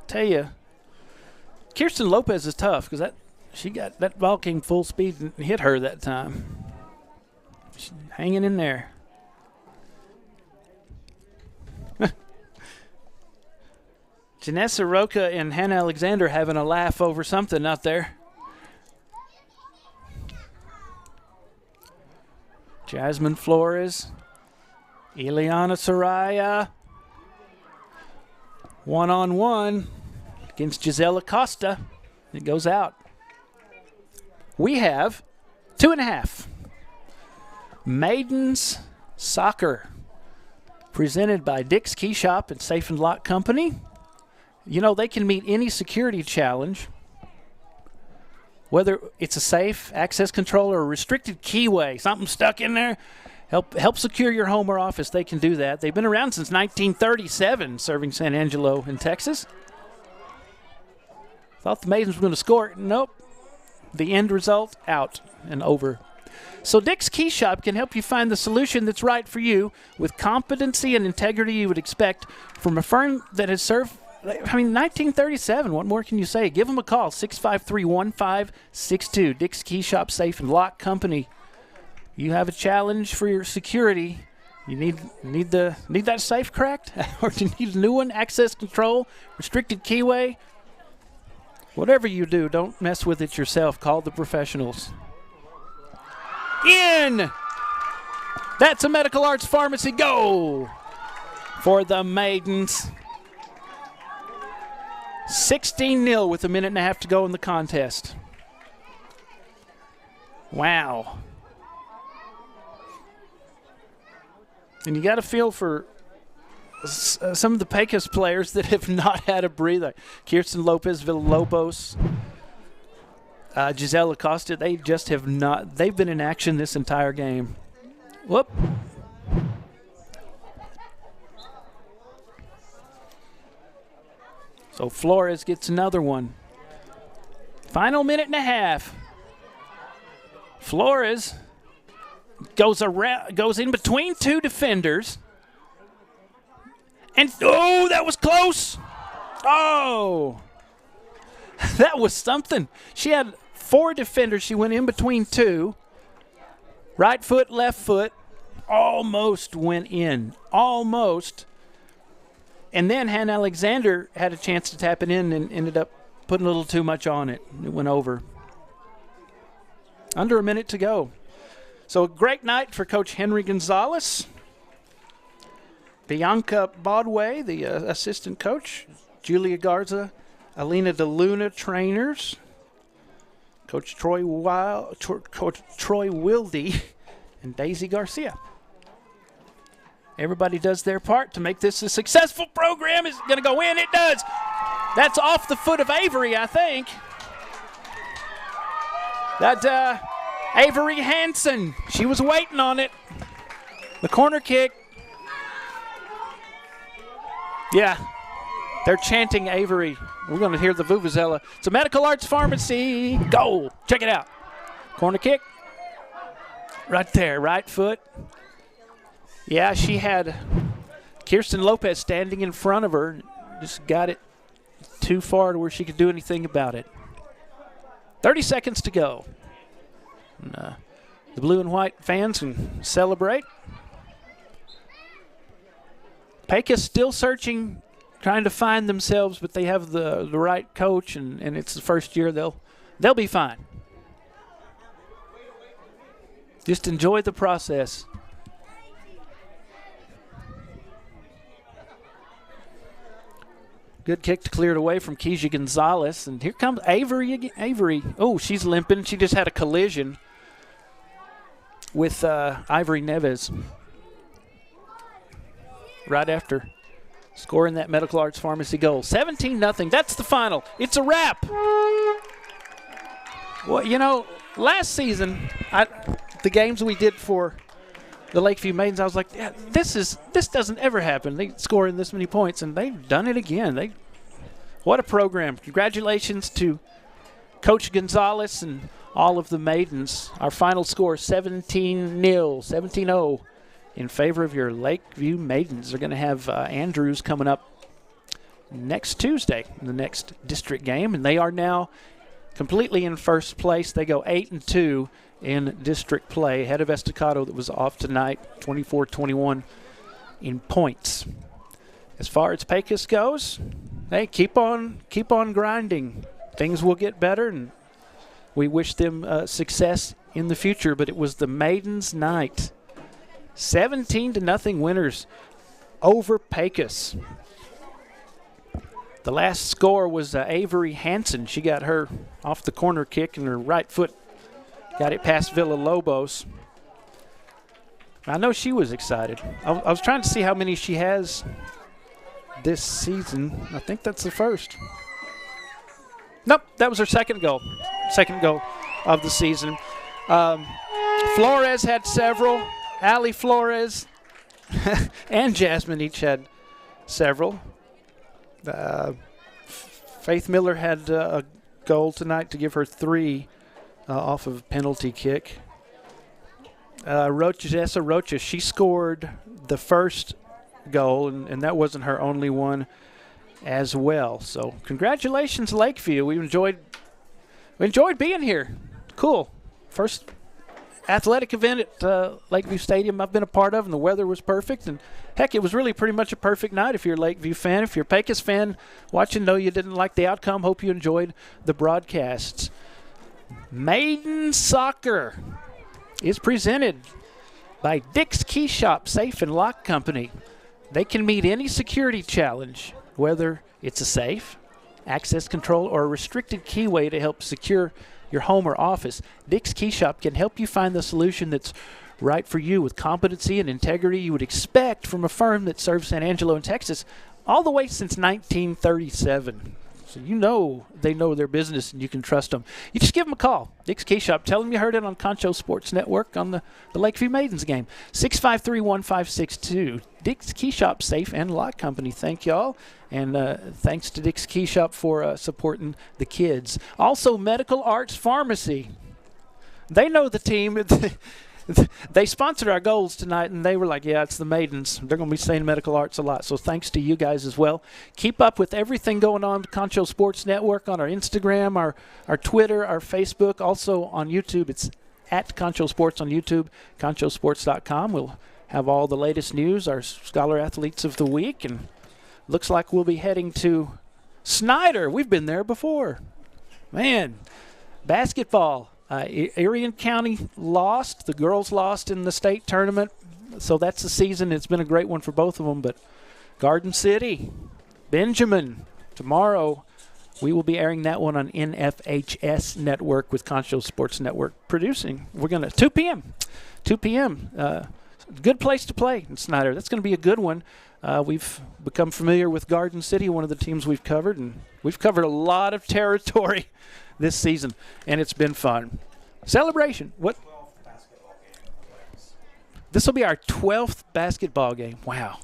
Tell you, Kirsten Lopez is tough because that ball came full speed and hit her that time. She's hanging in there. Janessa Roca and Hannah Alexander having a laugh over something out there. Jasmine Flores. Ileana Soraya. 1-on-1 against Giselle Acosta. It goes out. We have 2.5. Maidens Soccer. Presented by Dick's Key Shop and Safe and Lock Company. They can meet any security challenge. whether it's a safe access control or a restricted keyway, something stuck in there, help secure your home or office, they can do that. They've been around since 1937, serving San Angelo in Texas. Thought the Maidens were going to score. Nope. The end result, out and over. So Dick's Key Shop can help you find the solution that's right for you with competency and integrity you would expect from a firm that has served, 1937. What more can you say? Give them a call, 653-1562. Dick's Key Shop Safe and Lock Company. You have a challenge for your security. You need that safe cracked? Or do you need a new one? Access control, restricted keyway? Whatever you do, don't mess with it yourself. Call the professionals. In! That's a Medical Arts Pharmacy goal for the Maidens. 16-0 with a minute and a half to go in the contest. Wow. And you got to feel for some of the Pecos players that have not had a breather. Kirsten Lopez, Villalobos, Giselle Acosta, they just have not. They've been in action this entire game. Whoop. So Flores gets another one. Final minute and a half. Flores goes in between two defenders. And, oh, that was close. Oh, that was something. She had 4 defenders. She went in between 2. Right foot, left foot. Almost went in. Almost. And then Hannah Alexander had a chance to tap it in and ended up putting a little too much on it. It went over. Under a minute to go. So a great night for Coach Henry Gonzalez. Bianca Bodway, the assistant coach. Julia Garza, Alina DeLuna, trainers. Coach Troy Wilde, and Daisy Garcia. Everybody does their part to make this a successful program. Is it going to go in? It does. That's off the foot of Avery, I think. That Avery Hansen, she was waiting on it. The corner kick. Yeah, they're chanting Avery. We're going to hear the Vuvuzela. It's a Medical Arts Pharmacy goal. Check it out. Corner kick. Right there, right foot. Yeah, she had Kirsten Lopez standing in front of her. Just got it too far to where she could do anything about it. 30 seconds to go. And, the blue and white fans can celebrate. Pecos still searching, trying to find themselves, but they have the right coach, and it's the first year. They'll be fine. Just enjoy the process. Good kick to clear it away from Keisha Gonzalez. And here comes Avery again. Avery. Oh, she's limping. She just had a collision with Ivory Neves right after scoring that Medical Arts Pharmacy goal. 17-0. That's the final. It's a wrap. Well, you know, last season, the games we did for the Lakeview Maidens, I was like, yeah, this doesn't ever happen. They score in this many points, and they've done it again. What a program. Congratulations to Coach Gonzalez and all of the Maidens. Our final score, 17-0 in favor of your Lakeview Maidens. They're going to have Andrews coming up next Tuesday in the next district game, and they are now completely in first place. They go 8-2 in district play, ahead of Estacado that was off tonight, 24-21 in points. As far as Pecos goes, hey, keep on grinding. Things will get better, and we wish them success in the future. But it was the Maidens' night, 17-0 winners over Pecos. The last score was Avery Hansen. She got her off the corner kick, and her right foot got it past Villalobos. I know she was excited. I was trying to see how many she has this season. I think that's the first. Nope, that was her second goal. second goal of the season. Flores had several. Allie Flores and Jasmine each had several. Faith Miller had a goal tonight to give her 3 off of a penalty kick. Jessa Rocha, she scored the first goal, and that wasn't her only one as well. So congratulations, Lakeview. We enjoyed being here. Cool. First athletic event at Lakeview Stadium I've been a part of, and the weather was perfect. And heck, it was really pretty much a perfect night if you're a Lakeview fan. If you're a Pecos fan watching, know you didn't like the outcome. Hope you enjoyed the broadcasts. Maidens Soccer is presented by Dick's Key Shop Safe and Lock Company. They can meet any security challenge, whether it's a safe, access control, or a restricted keyway to help secure your home or office. Dick's Key Shop can help you find the solution that's right for you with competency and integrity you would expect from a firm that serves San Angelo in Texas all the way since 1937. So you know they know their business and you can trust them. You just give them a call. Dick's Key Shop. Tell them you heard it on Concho Sports Network on the Lakeview Maidens game. 653-1562. Dick's Key Shop Safe and Lock Company. Thank y'all. And thanks to Dick's Key Shop for supporting the kids. Also, Medical Arts Pharmacy. They know the team. They sponsored our goals tonight, and they were like, yeah, it's the Maidens. They're going to be saying Medical Arts a lot, so thanks to you guys as well. Keep up with everything going on at Concho Sports Network on our Instagram, our Twitter, our Facebook, also on YouTube. It's at Concho Sports on YouTube, conchosports.com. We'll have all the latest news, our Scholar Athletes of the Week, and looks like we'll be heading to Snyder. We've been there before. Man, basketball. Arion County lost. The girls lost in the state tournament. So that's the season. It's been a great one for both of them. But Garden City, Benjamin, tomorrow we will be airing that one on NFHS Network with Concho Sports Network producing. We're going to 2 p.m. 2 p.m. Good place to play in Snyder. That's going to be a good one. We've become familiar with Garden City, one of the teams we've covered, and we've covered a lot of territory this season, and it's been fun. Celebration. What? This will be our 12th basketball game. Wow.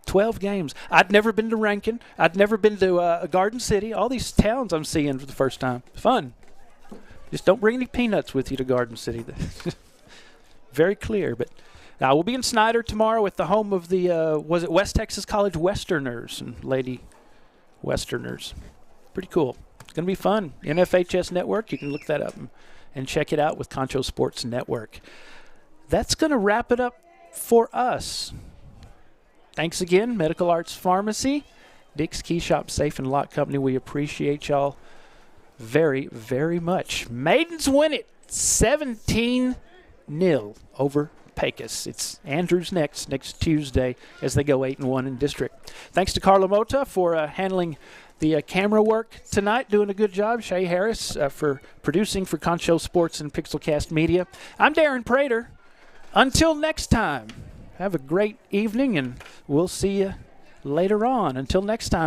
12 games. I'd never been to Rankin. I'd never been to Garden City. All these towns I'm seeing for the first time. Fun. Just don't bring any peanuts with you to Garden City. Very clear. But we'll be in Snyder tomorrow at the home of the, was it West Texas College Westerners and Lady Westerners. Pretty cool. It's going to be fun. NFHS Network, you can look that up and check it out with Concho Sports Network. That's going to wrap it up for us. Thanks again, Medical Arts Pharmacy, Dick's Key Shop Safe and Lock Company. We appreciate y'all very, very much. Maidens win it 17-0 over Pecos. It's Andrews next Tuesday as they go 8-1 in district. Thanks to Carla Mota for handling the camera work tonight, doing a good job. Shay Harris for producing for Concho Sports and Pixelcast Media. I'm Darren Prater. Until next time, have a great evening, and we'll see you later on. Until next time.